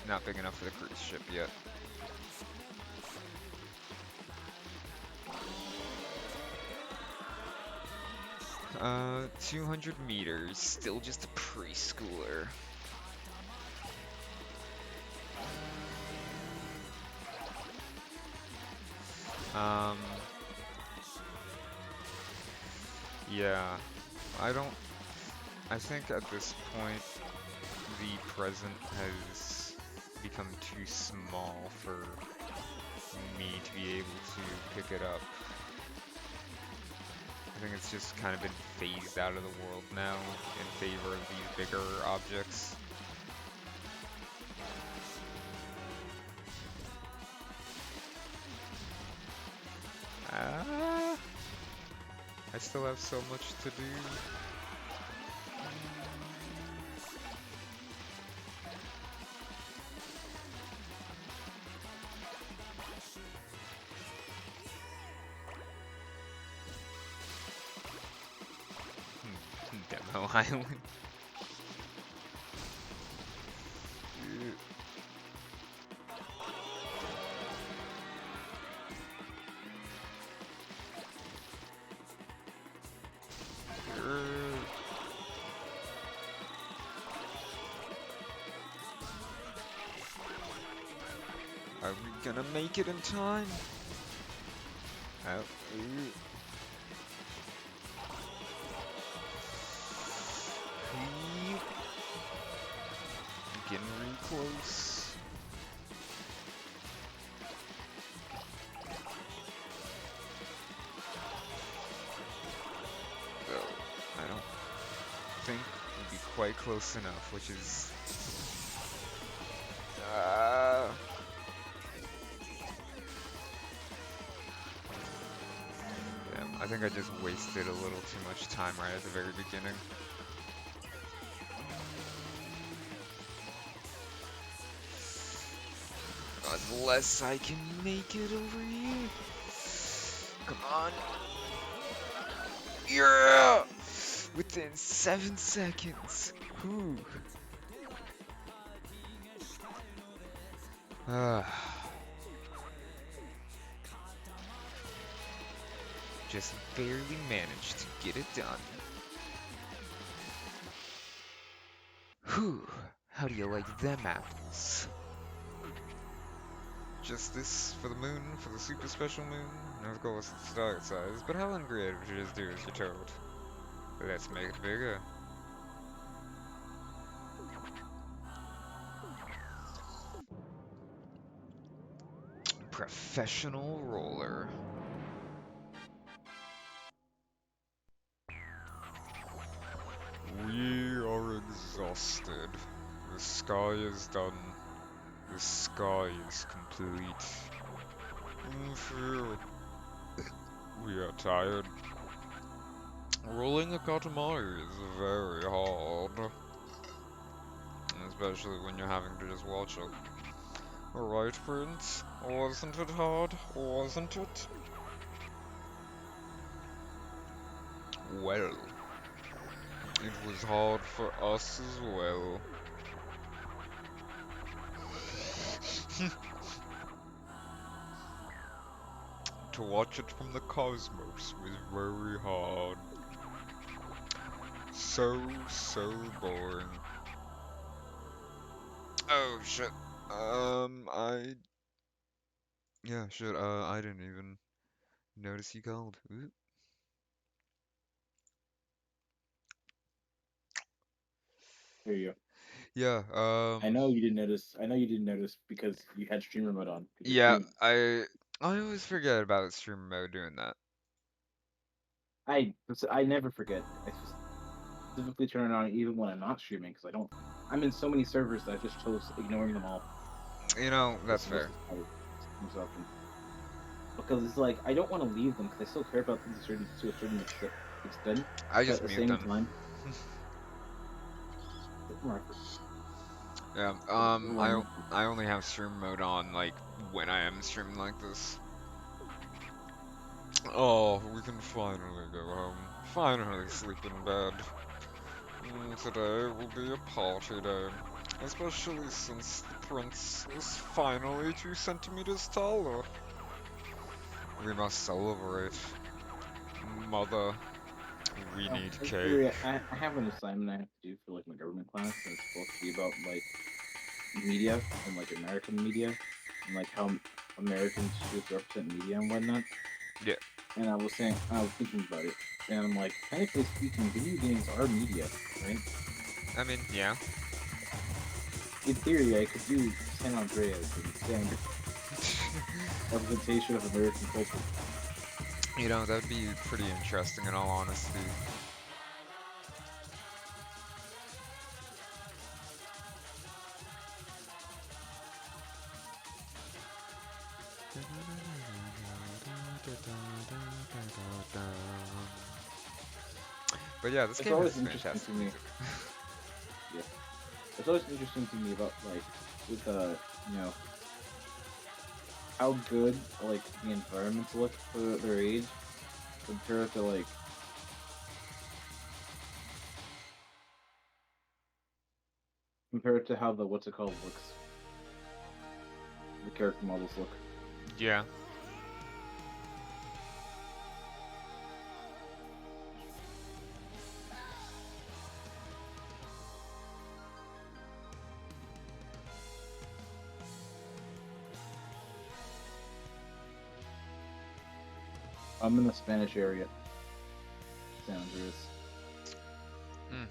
Not big enough for the cruise ship yet. 200 meters, still just a preschooler. Um, yeah, I think at this point, the present has become too small for me to be able to pick it up. I think it's just kind of been phased out of the world now in favor of these bigger objects. I still have so much to do. Demo Island. Are we gonna make it in time? Oh, getting real close. Though, I don't think we'll be quite close enough, which is... Damn, I think I just wasted a little too much time right at the very beginning. Unless I can make it over here. Come on. Yeah! Within 7 seconds. Whew. Just barely managed to get it done. Whew. How do you like them apples? Just this for the moon, for the super special moon? And of course it's dark size, but how uncreative to just do as you're told. Let's make it bigger. Professional roller. We are exhausted. The sky is done. The sky is complete. We are tired. Rolling a Katamari is very hard. Especially when you're having to just watch it. Right, Prince? Wasn't it hard? Wasn't it? Well, it was hard for us as well. To watch it from the cosmos was very hard. So boring. Oh shit. Yeah, shit, I didn't even notice you called. Oop. Here you go. Yeah, I know you didn't notice. I know you didn't notice because you had streamer mode on. 'Cause you're yeah, streaming. I always forget about streamer mode doing that. I never forget. I specifically turn it on even when I'm not streaming because I don't. I'm in so many servers that I just chose ignoring them all. You know, that's This is fair. how it comes up, because it's like I don't want to leave them because I still care about them to a certain extent. I But just at the mute same them. time, more effort. Yeah, More effort. I only have stream mode on like when I am streaming like this. Oh, we can finally go home. Finally sleep in bed. Today will be a party day. Especially since the prince is finally 2 centimeters taller. We must celebrate. Mother, we need In cake. theory, I have an assignment I have to do for like my government class, and it's supposed to be about like media and like American media and like how Americans should represent media and whatnot. Yeah, And I was thinking about it, and I'm like, technically speaking, video games are media, right? I mean, yeah. In theory, I could do San Andreas and stand representation of American culture. You know, that'd be pretty interesting in all honesty. But yeah, this It's game has always interesting fantastic to me. music. Yeah, it's always interesting to me about like with you know how good like the environments look for their age compared to like how the what's it called looks, the character models look. Yeah. I'm in the Spanish area, San Andreas. Mm.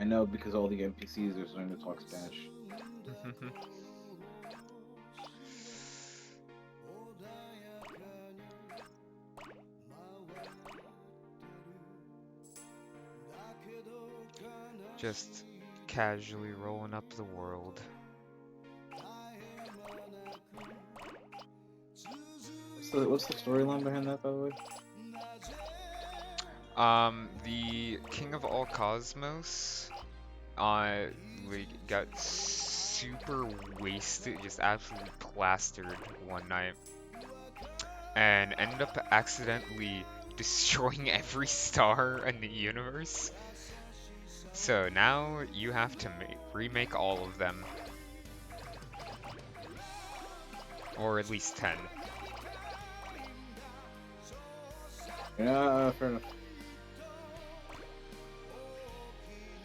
I know because all the NPCs are starting to talk Spanish. Just casually rolling up the world. What's the storyline behind that, by the way? The King of all Cosmos, like got super wasted, just absolutely plastered one night, and ended up accidentally destroying every star in the universe. So now you have to remake all of them, or at least 10. Yeah, fair enough.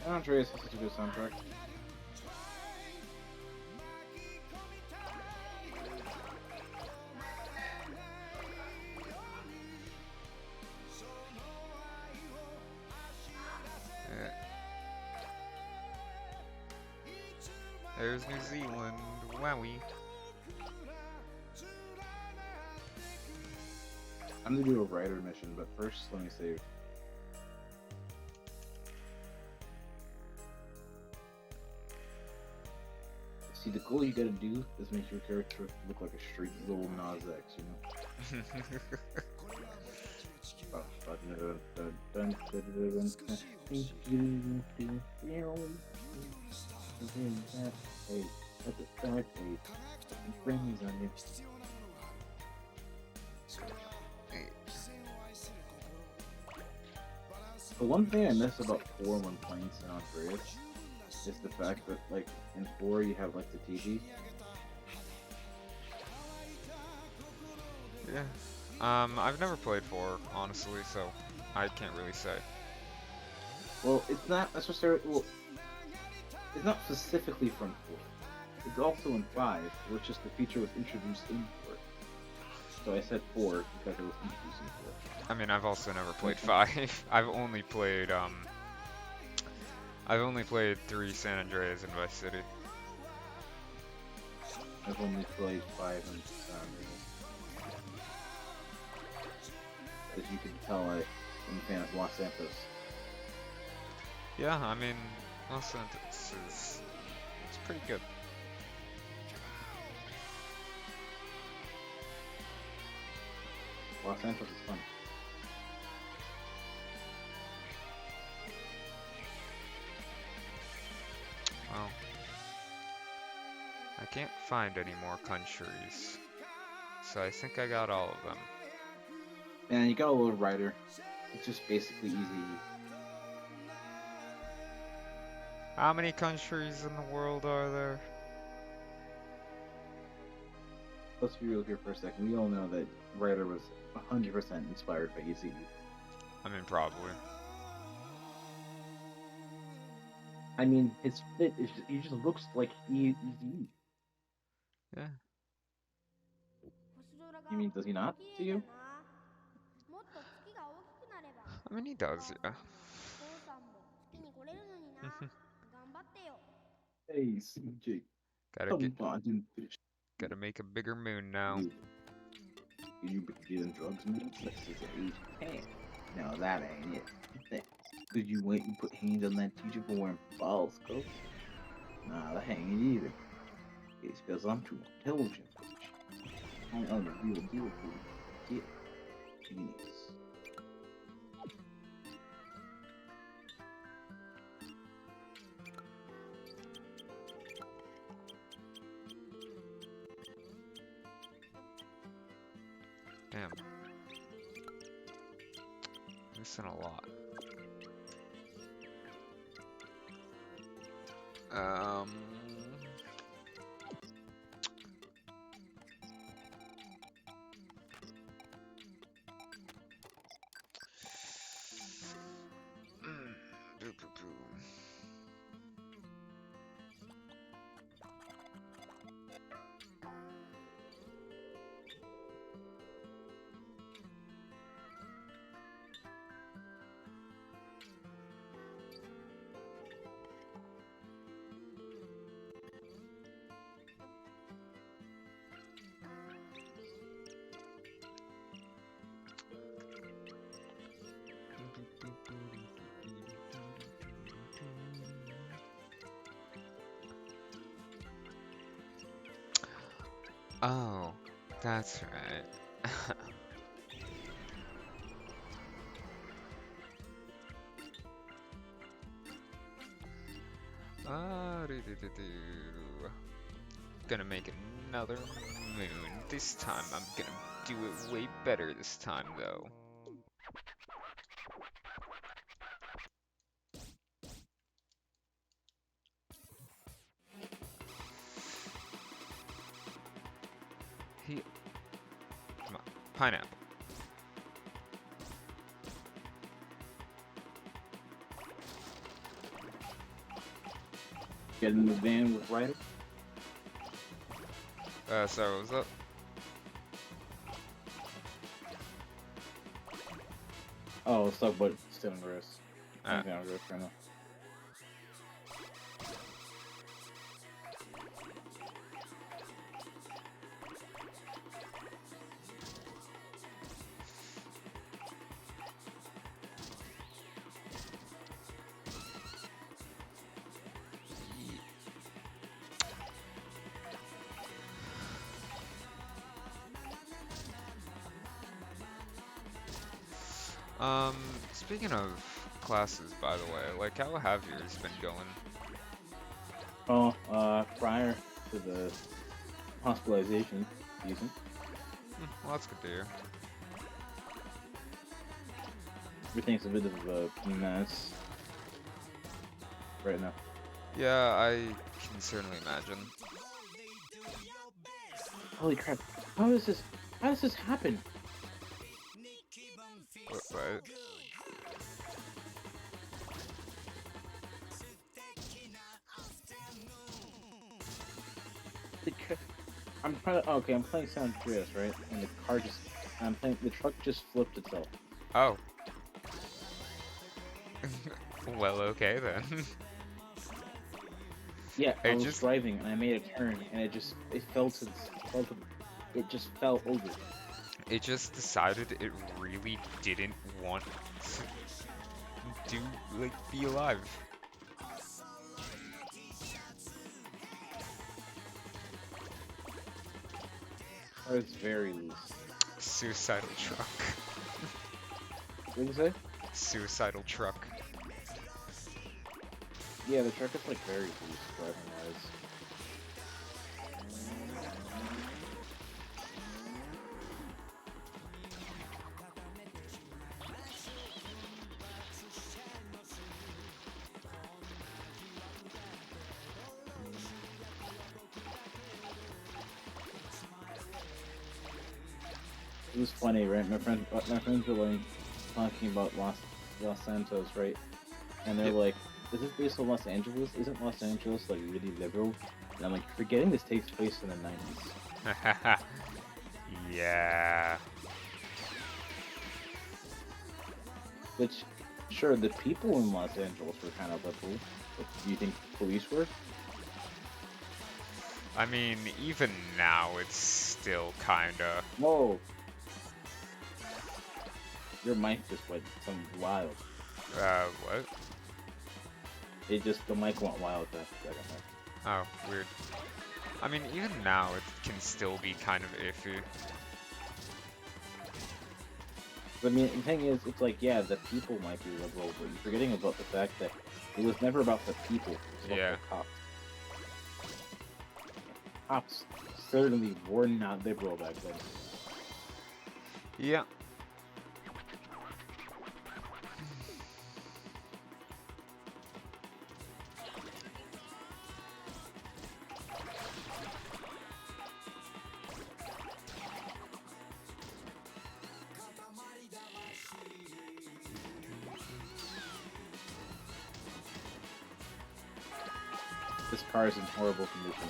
San Andreas has such a good soundtrack. There's New Zealand, wowie. I'm gonna do a writer mission, but first let me save. See, the goal you gotta do is make your character look like a straight little Nas X, you know? Hey, that's a start page. Friends on you. The one thing I miss about 4 when playing San Andreas is the fact that, like, in 4 you have, like, the TV. Yeah. I've never played 4, honestly, so I can't really say. Well, it's not necessarily, well, it's not specifically from 4. It's also in 5, which just the feature was introduced in 4. So I said 4 because it was introduced in 4. I mean, I've also never played 5. I've only played I've only played 3 San Andreas and Vice City. I've only played 5 and as you can tell, I'm a fan of Los Santos. Yeah, I mean, Los Santos is it's pretty good. Los Santos is fun. Well, I can't find any more countries, so I think I got all of them. And you got a little rider. It's just basically easy. How many countries in the world are there? Let's be real here for a second. We all know that Rider was 100% inspired by Easy. I mean, probably. I mean, his fit is he just looks like Easy. Yeah. You mean, does he not to you? I mean, he does, yeah. Hey, CJ, Gotta come get, on, you fish. gotta make a bigger moon now. You been dealing drugs, man? That's just age 10. No, that ain't it. Cause you went and put hands on that teacher for wearing false coats? Nah, that ain't it either. It's because I'm too intelligent. I know the real deal for you. Yeah, genius. Damn. Missing a lot. Um. Boo, boo, boo. Oh, that's right. Doo-doo-doo-doo. Gonna make another moon. This time I'm gonna do it way better this time though. He Come on. Pineapple. Get in the van with Ryder? So what's up? Oh, let's talk about Stone Gross. Ah. Stone Gross right now. Speaking of classes, by the way, like how have yours been going? Oh, prior to the hospitalization, decent. Well, that's good to hear. Everything's a bit of a mess right now. Yeah, I can certainly imagine. Holy crap! How does this? How does this happen? What? I'm trying to. Okay, I'm playing San Andreas, right? And the car just. I'm playing. The truck just flipped itself. Oh. Well, okay then. Yeah, I I was just driving and I made a turn and it it just fell over. it just decided it really didn't want to like be alive. I was very loose. Suicidal truck. What did you say? Suicidal truck. Yeah, the truck is like very loose driving wise. It was funny, right? My friends were like talking about Los Santos, right? And they're Yep. like, "Is this based on Los Angeles? Isn't Los Angeles like really liberal?" And I'm like, "Forgetting this takes place in the '90s." Yeah. Which, sure, the people in Los Angeles were kind of liberal. But do you think police were? I mean, even now it's still kinda. Whoa, your mic just went some wild. What? The mic went wild for a second. Oh, weird. I mean, even now it can still be kind of iffy. But, I mean, the thing is, it's like, yeah, the people might be liberal, but you're forgetting about the fact that it was never about the people. It was about Yeah. the cops. Cops certainly were not liberal back then. Yeah. This car is in horrible condition.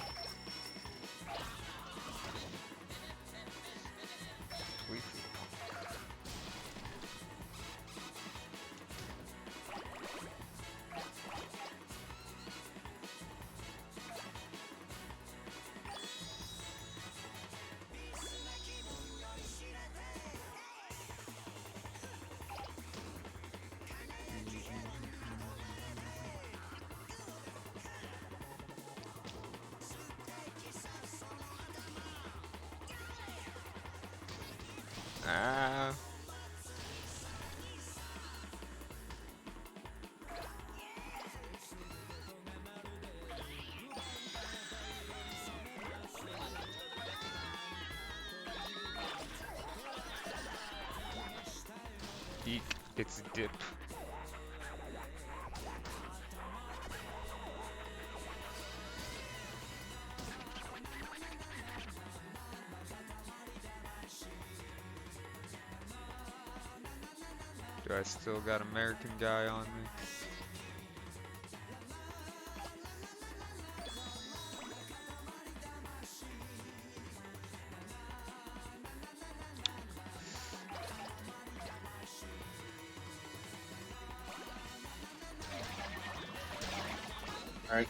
We Ah. Eek, it's dip. Do I still got American guy on me? Alright.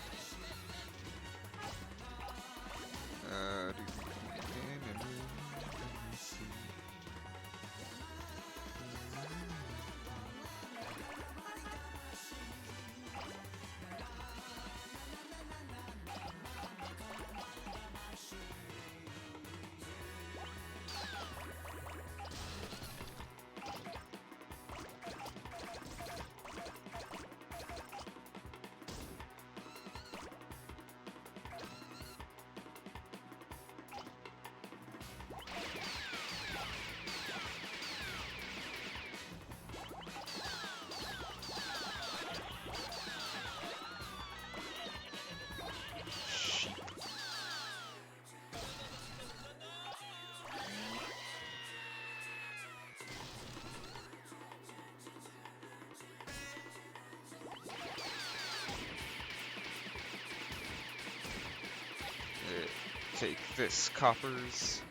Take this, coppers.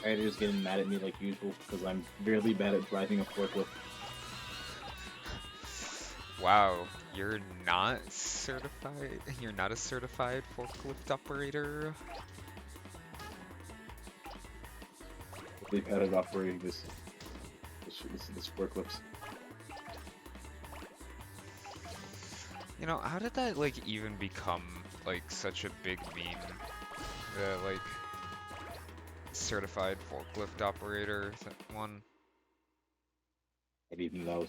Editor's getting mad at me like usual because I'm really bad at driving a forklift. Wow, You're not certified. You're not a certified forklift operator. They've had it operating this forklift. You know, how did that like even become like such a big meme? The like certified forklift operator one. I didn't even know.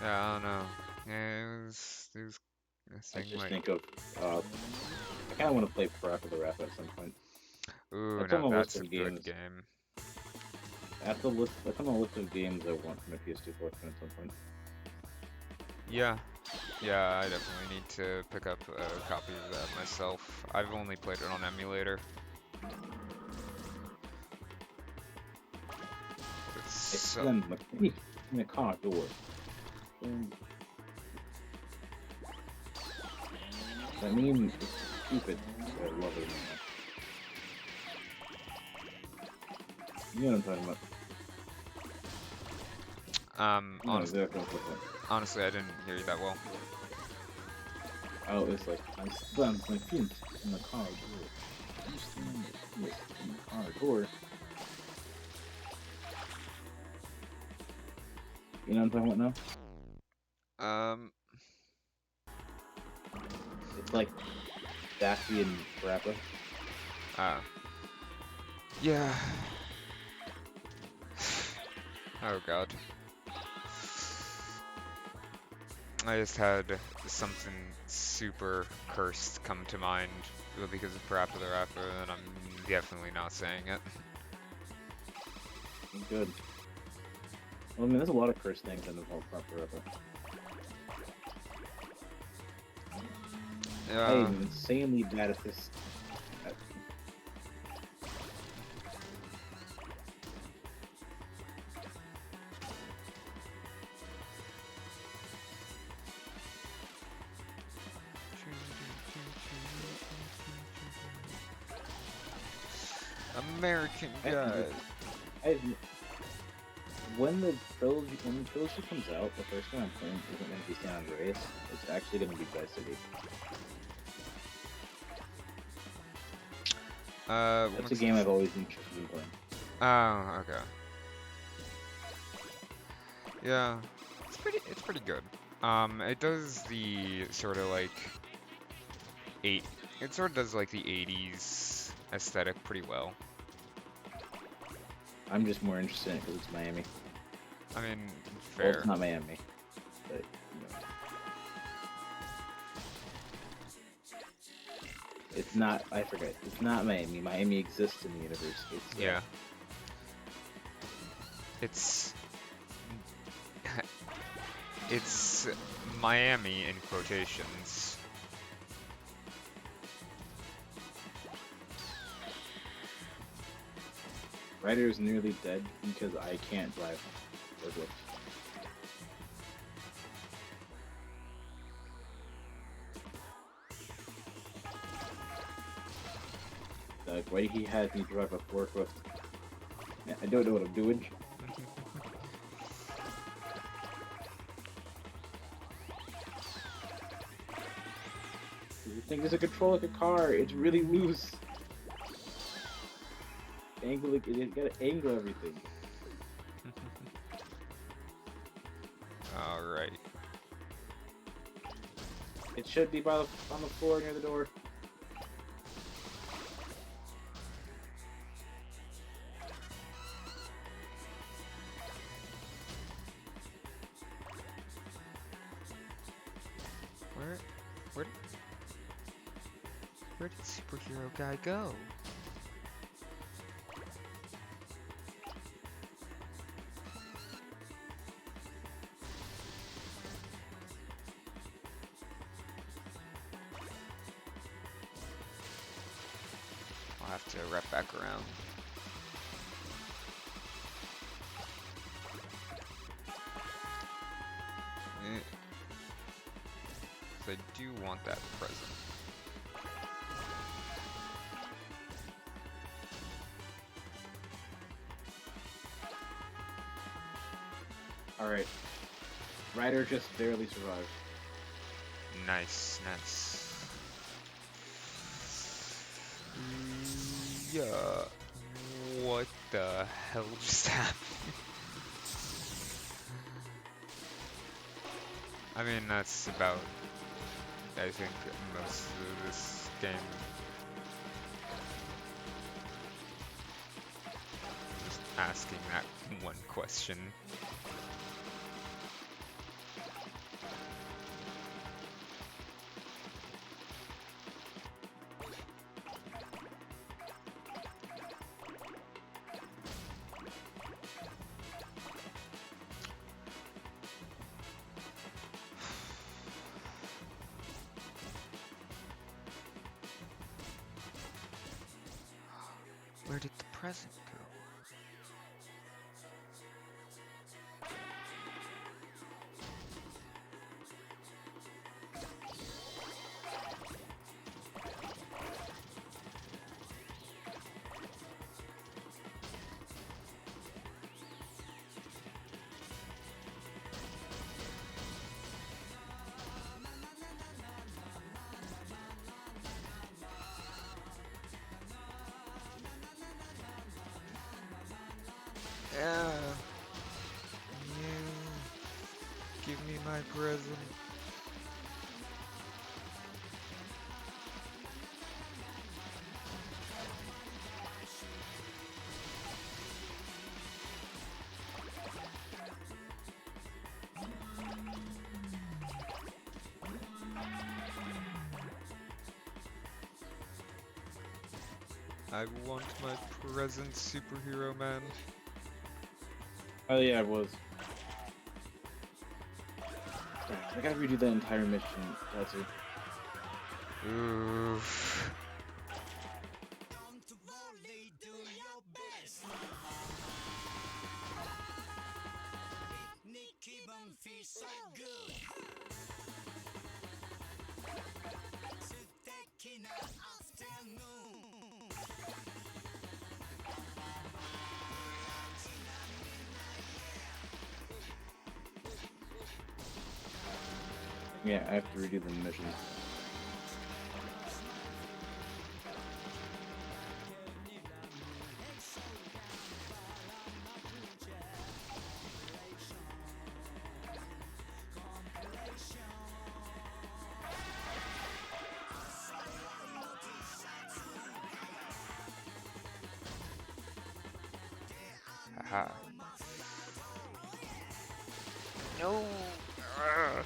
Yeah, I don't know. Yeah, it was a I thing just like, think of. I kind of want to play Parappa the Rapper at some point. ooh, That's on now my list that's a of good games. game. That's on my list of games I want from a PS2 collection at some point. Yeah, yeah, I definitely need to pick up a copy of that myself. I've only played it on emulator. It's I so, slammed my feet in the car door. That meme is stupid, but I love it. You know what I'm talking about. You know honest, exactly what I'm talking about. honestly, I didn't hear you that well. Oh, it's like, I slammed my feet in the car door. You slammed your feet in the car door. You know what I'm talking about now? It's like Daffy and Parappa. Uh, yeah. Oh God. I just had something super cursed come to mind because of Parappa the Rapper, and I'm definitely not saying it. Good. Well, I mean, there's a lot of cursed things in the whole Parappa. I am insanely bad at this. American guy. When the trilogy comes out, the first one I'm playing isn't going to be San Andreas. It's actually going to be Vice City. That's a game I've always been interested in playing. Oh, okay. Yeah, it's pretty good. It does the sort of like it sort of does like the 80s aesthetic pretty well. I'm just more interested in it because it's Miami. I mean, Well, fair. it's not Miami, but you know. It's not. I forget. It's not Miami. Miami exists in the universe. It's Yeah. It's it's Miami in quotations. Ryder is nearly dead because I can't drive forklift. Like, why he had me drive a forklift? I don't know what I'm doing. You think there's a control like a car? It's really loose. Angle it. You gotta angle everything. All right. It should be on the floor near the door. Where did superhero guy go? I'll have to wrap back around. I do want that present. All right. Ryder just barely survived. Nice, nice. Yeah. What the hell just happened? I mean, that's about, I think, most of this game. Just asking that one question. Where did the present go? Yeah. Give me my present. I want my present, superhero man. Oh yeah, I was. I gotta redo that entire mission, Tatsu. Oof. Yeah, I have to redo the mission. Aha. No. Ugh.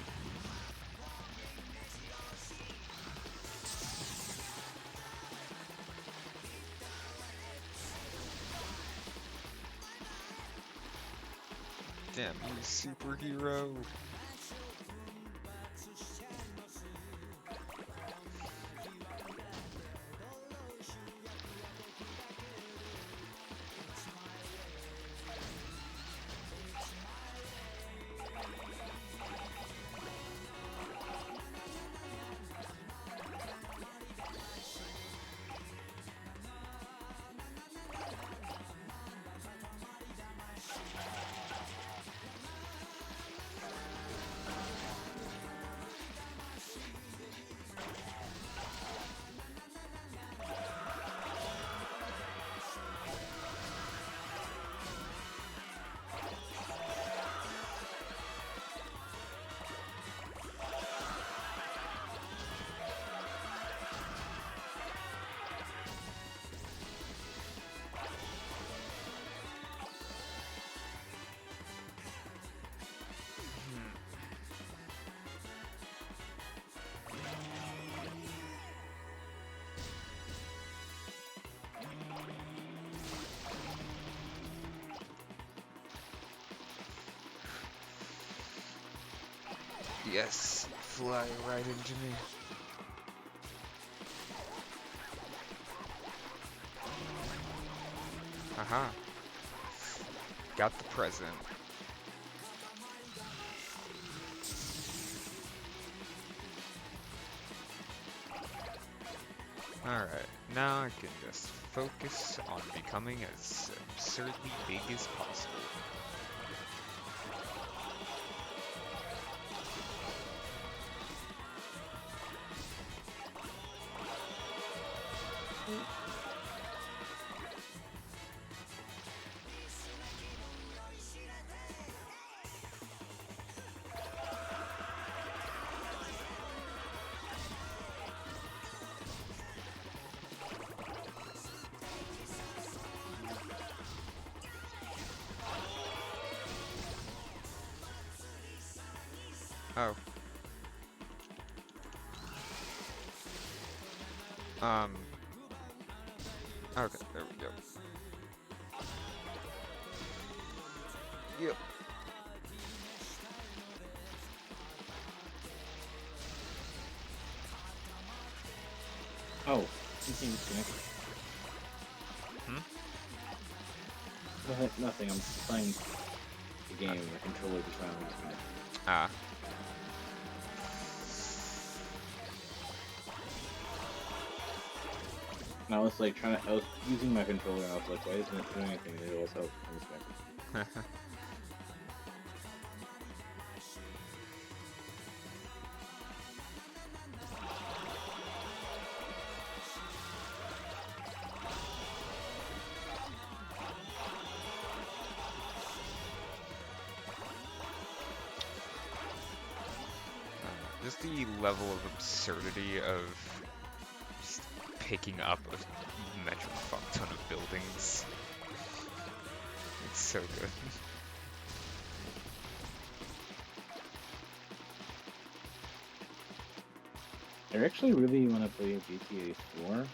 Damn you, superhero. Yes, fly right into me. Aha. Got the present. Alright, now I can just focus on becoming as absurdly big as possible. Oh. Um. Okay, there we go. Yep. Oh, something disconnected. Hmm? Nothing. I'm playing the game. The controller just randomly disconnected. Ah. And I was like I was using my controller and I was like, why isn't it doing anything? And it was help. Disconnected. Just the level of absurdity of just picking up a metric fuck ton of buildings. It's so good. I actually really want to play GTA 4.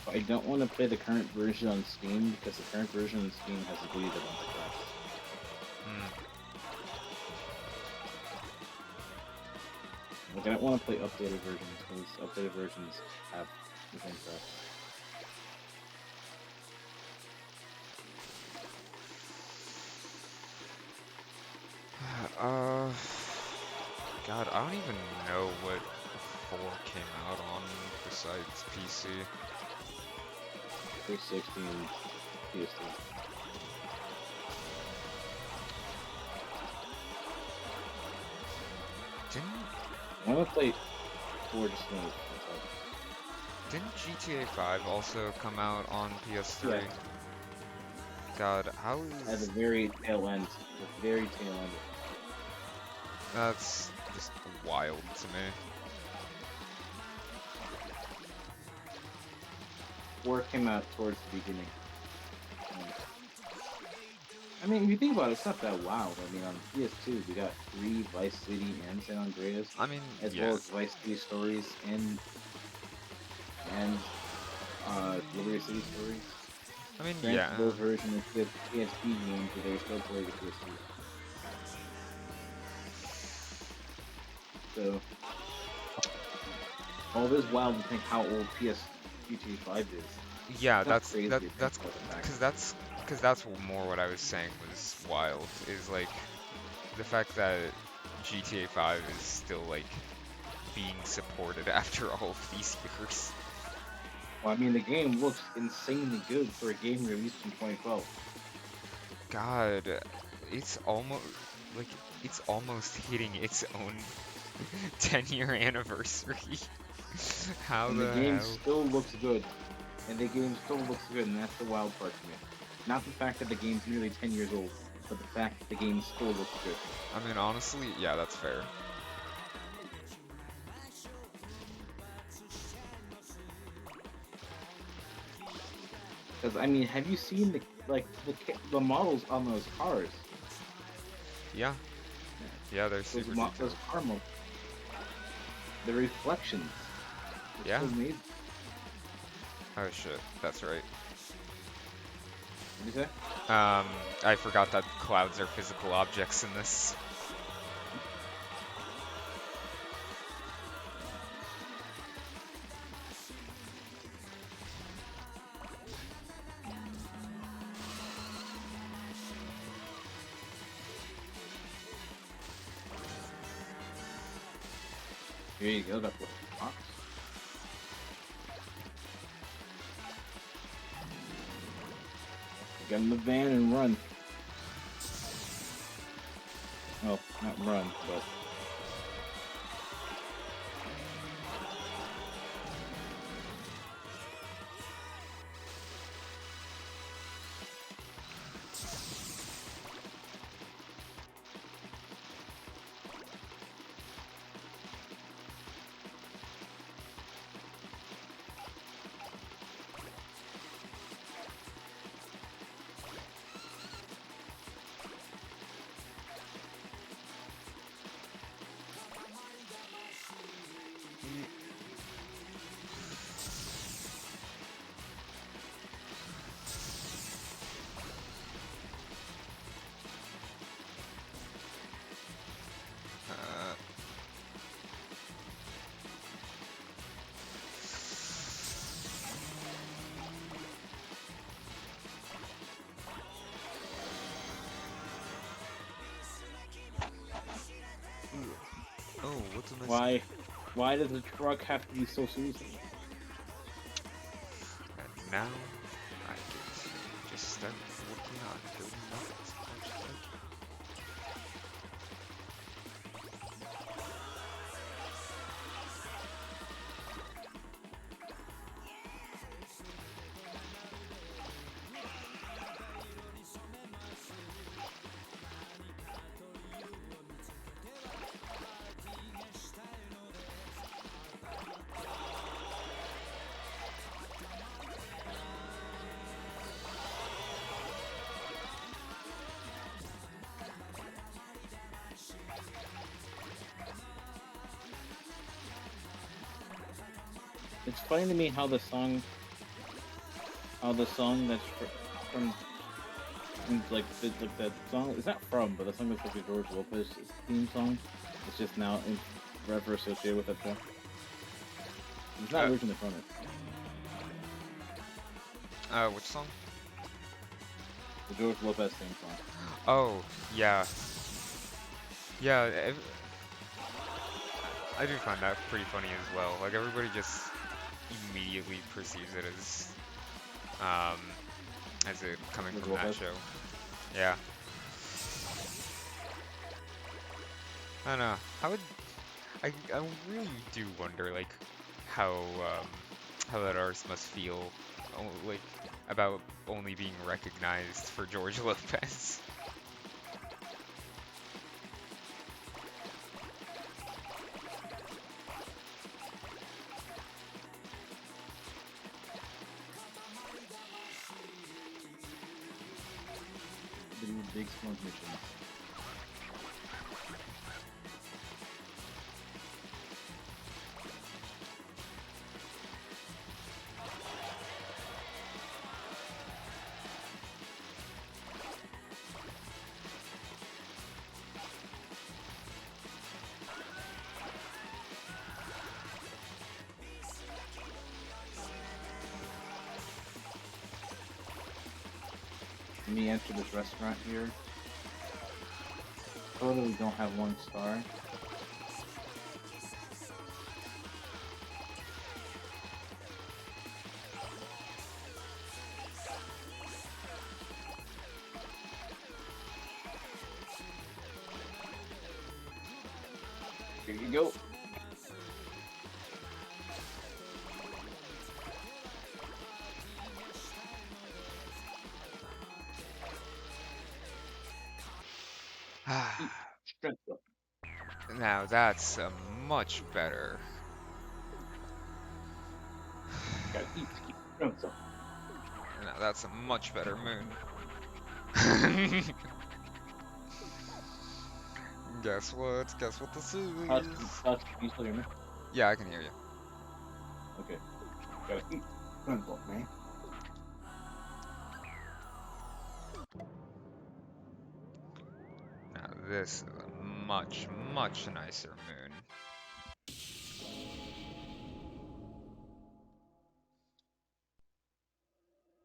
But I don't want to play the current version on Steam because the current version on Steam has a GUI that wants to crash. Like, I don't want to play updated versions because updated versions have the same crash. God, I don't even know what 4 came out on besides PC. 360 and PS3. I want to play 4 just to know. Didn't GTA 5 also come out on PS3? Yeah. God, how At is... the very tail end. The very tail end. That's just wild to me. 4 came out towards the beginning. I mean, if you think about it, it's not that wild. I mean, on PS2, we got 3 Vice City and San Andreas, I mean, as yeah. well as Vice City stories and Liberty City stories. I mean, Granted, yeah. those versions of the PSP games, but they were still played with PS2. So, all this wild to think how old GTA 5 is. Yeah, It's not that's crazy that to think that's about the fact. because that's more what I was saying was wild, is like the fact that GTA 5 is still like being supported after all of these years. Well, I mean, the game looks insanely good for a game released in 2012. God, it's almost like it's almost hitting its own 10-year anniversary. How And the the game hell? still looks good. And that's the wild part to me. Not the fact that the game's nearly 10 years old, but the fact that the game still looks good. I mean, honestly, yeah, that's fair. Because, I mean, have you seen the models on those cars? Yeah. Yeah, they're super Those detailed. car models. The reflections. It's Yeah. so amazing. Oh shit, that's right. What do you say? I forgot that clouds are physical objects in this. Here you go, that box. Get in the van and run. Well, not run, but... Oh, what's a nice... Why does the truck have to be so suicide? And now I get to just start working on building rockets. It's funny to me how the song that's from like that song it's not from, but the song that's like the George Lopez theme song. It's just now forever associated with that show. It's not originally from it. Which song? The George Lopez theme song. Oh, yeah. Yeah, I do find that pretty funny as well. Like, everybody just immediately perceives it as it coming George from that Lopez? show. Yeah. I don't know. I really do wonder, like, how that artist must feel, like, about only being recognized for George Lopez. The big smoke mission. Let me enter this restaurant here. Totally don't have 1 star. Here you go. Strength up. Now that's much better. Gotta eat to keep strength up. Now that's a much better moon. Guess what? Guess what this is? Can you still hear me? Yeah, I can hear you. Okay. Gotta eat strength up, man. Now this is a much, much nicer moon.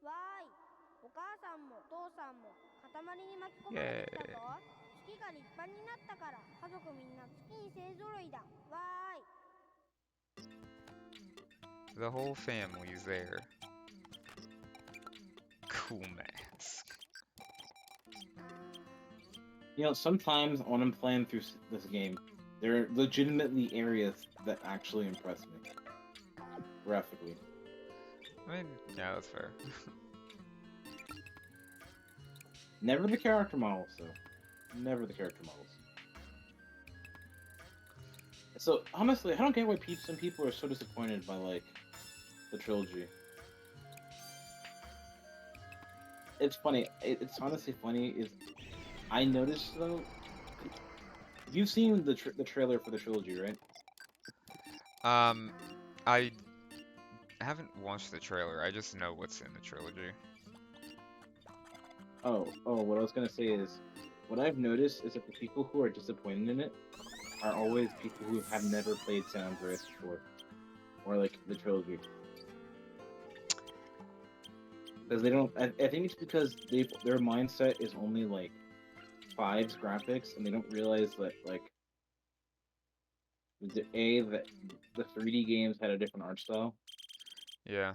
わーい、お母さんもお父さんも塊に巻き込まれてきたぞ。月が立派になったから家族みんな月に勢ぞろいだ。わーい。 The whole family's there. Cool mask. You know, sometimes when I'm playing through this game, there are legitimately areas that actually impress me. Graphically. I mean, yeah, that's fair. Never the character models, though. Never the character models. So, honestly, I don't get why some people are so disappointed by, like, the trilogy. It's funny. It's honestly funny. Is I noticed though. You've seen the trailer for the trilogy, right? I haven't watched the trailer. I just know what's in the trilogy. Oh, what I was gonna say is, what I've noticed is that the people who are disappointed in it are always people who have never played San Andreas before, or like the trilogy. Because they don't. I think it's because their mindset is only like 5's graphics, and they don't realize that like The 3D games had a different art style. Yeah.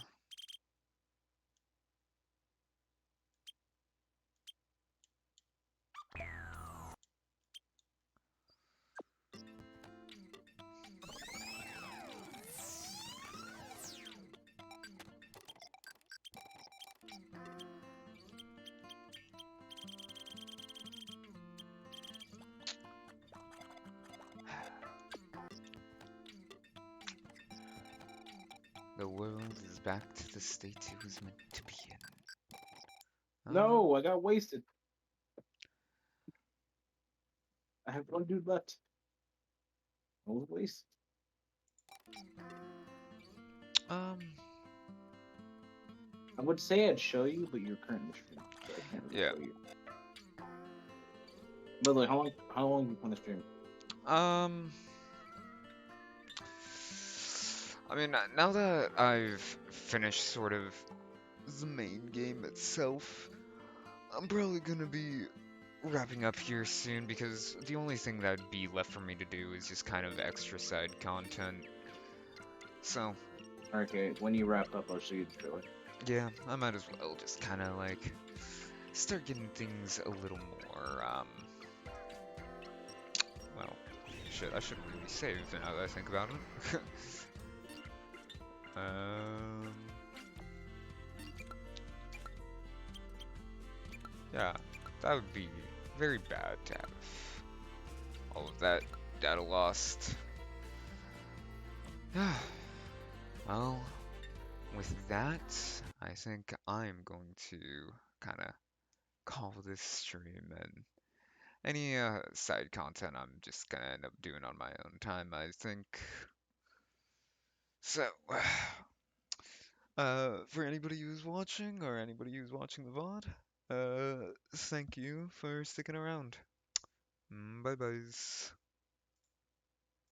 The world is back to the state it was meant to be in. No, I got wasted. I have one dude left. I was wasted. Um, I would say I'd show you, but you're currently streaming, so I can't really yeah. show you. But like, how long have you been on the stream? Um, I mean, now that I've finished sort of the main game itself, I'm probably gonna be wrapping up here soon because the only thing that'd be left for me to do is just kind of extra side content. So, Okay, when you wrap up, I'll show you the trailer. yeah, I might as well just kind of like start getting things a little more, well, shit, I should really save now that I think about it. Um, yeah, that would be very bad to have all of that data lost. Well, with that, I think I'm going to kind of call this stream, and any side content I'm just gonna end up doing on my own time, I think. So, for anybody who's watching or anybody who's watching the VOD, thank you for sticking around. Bye byes.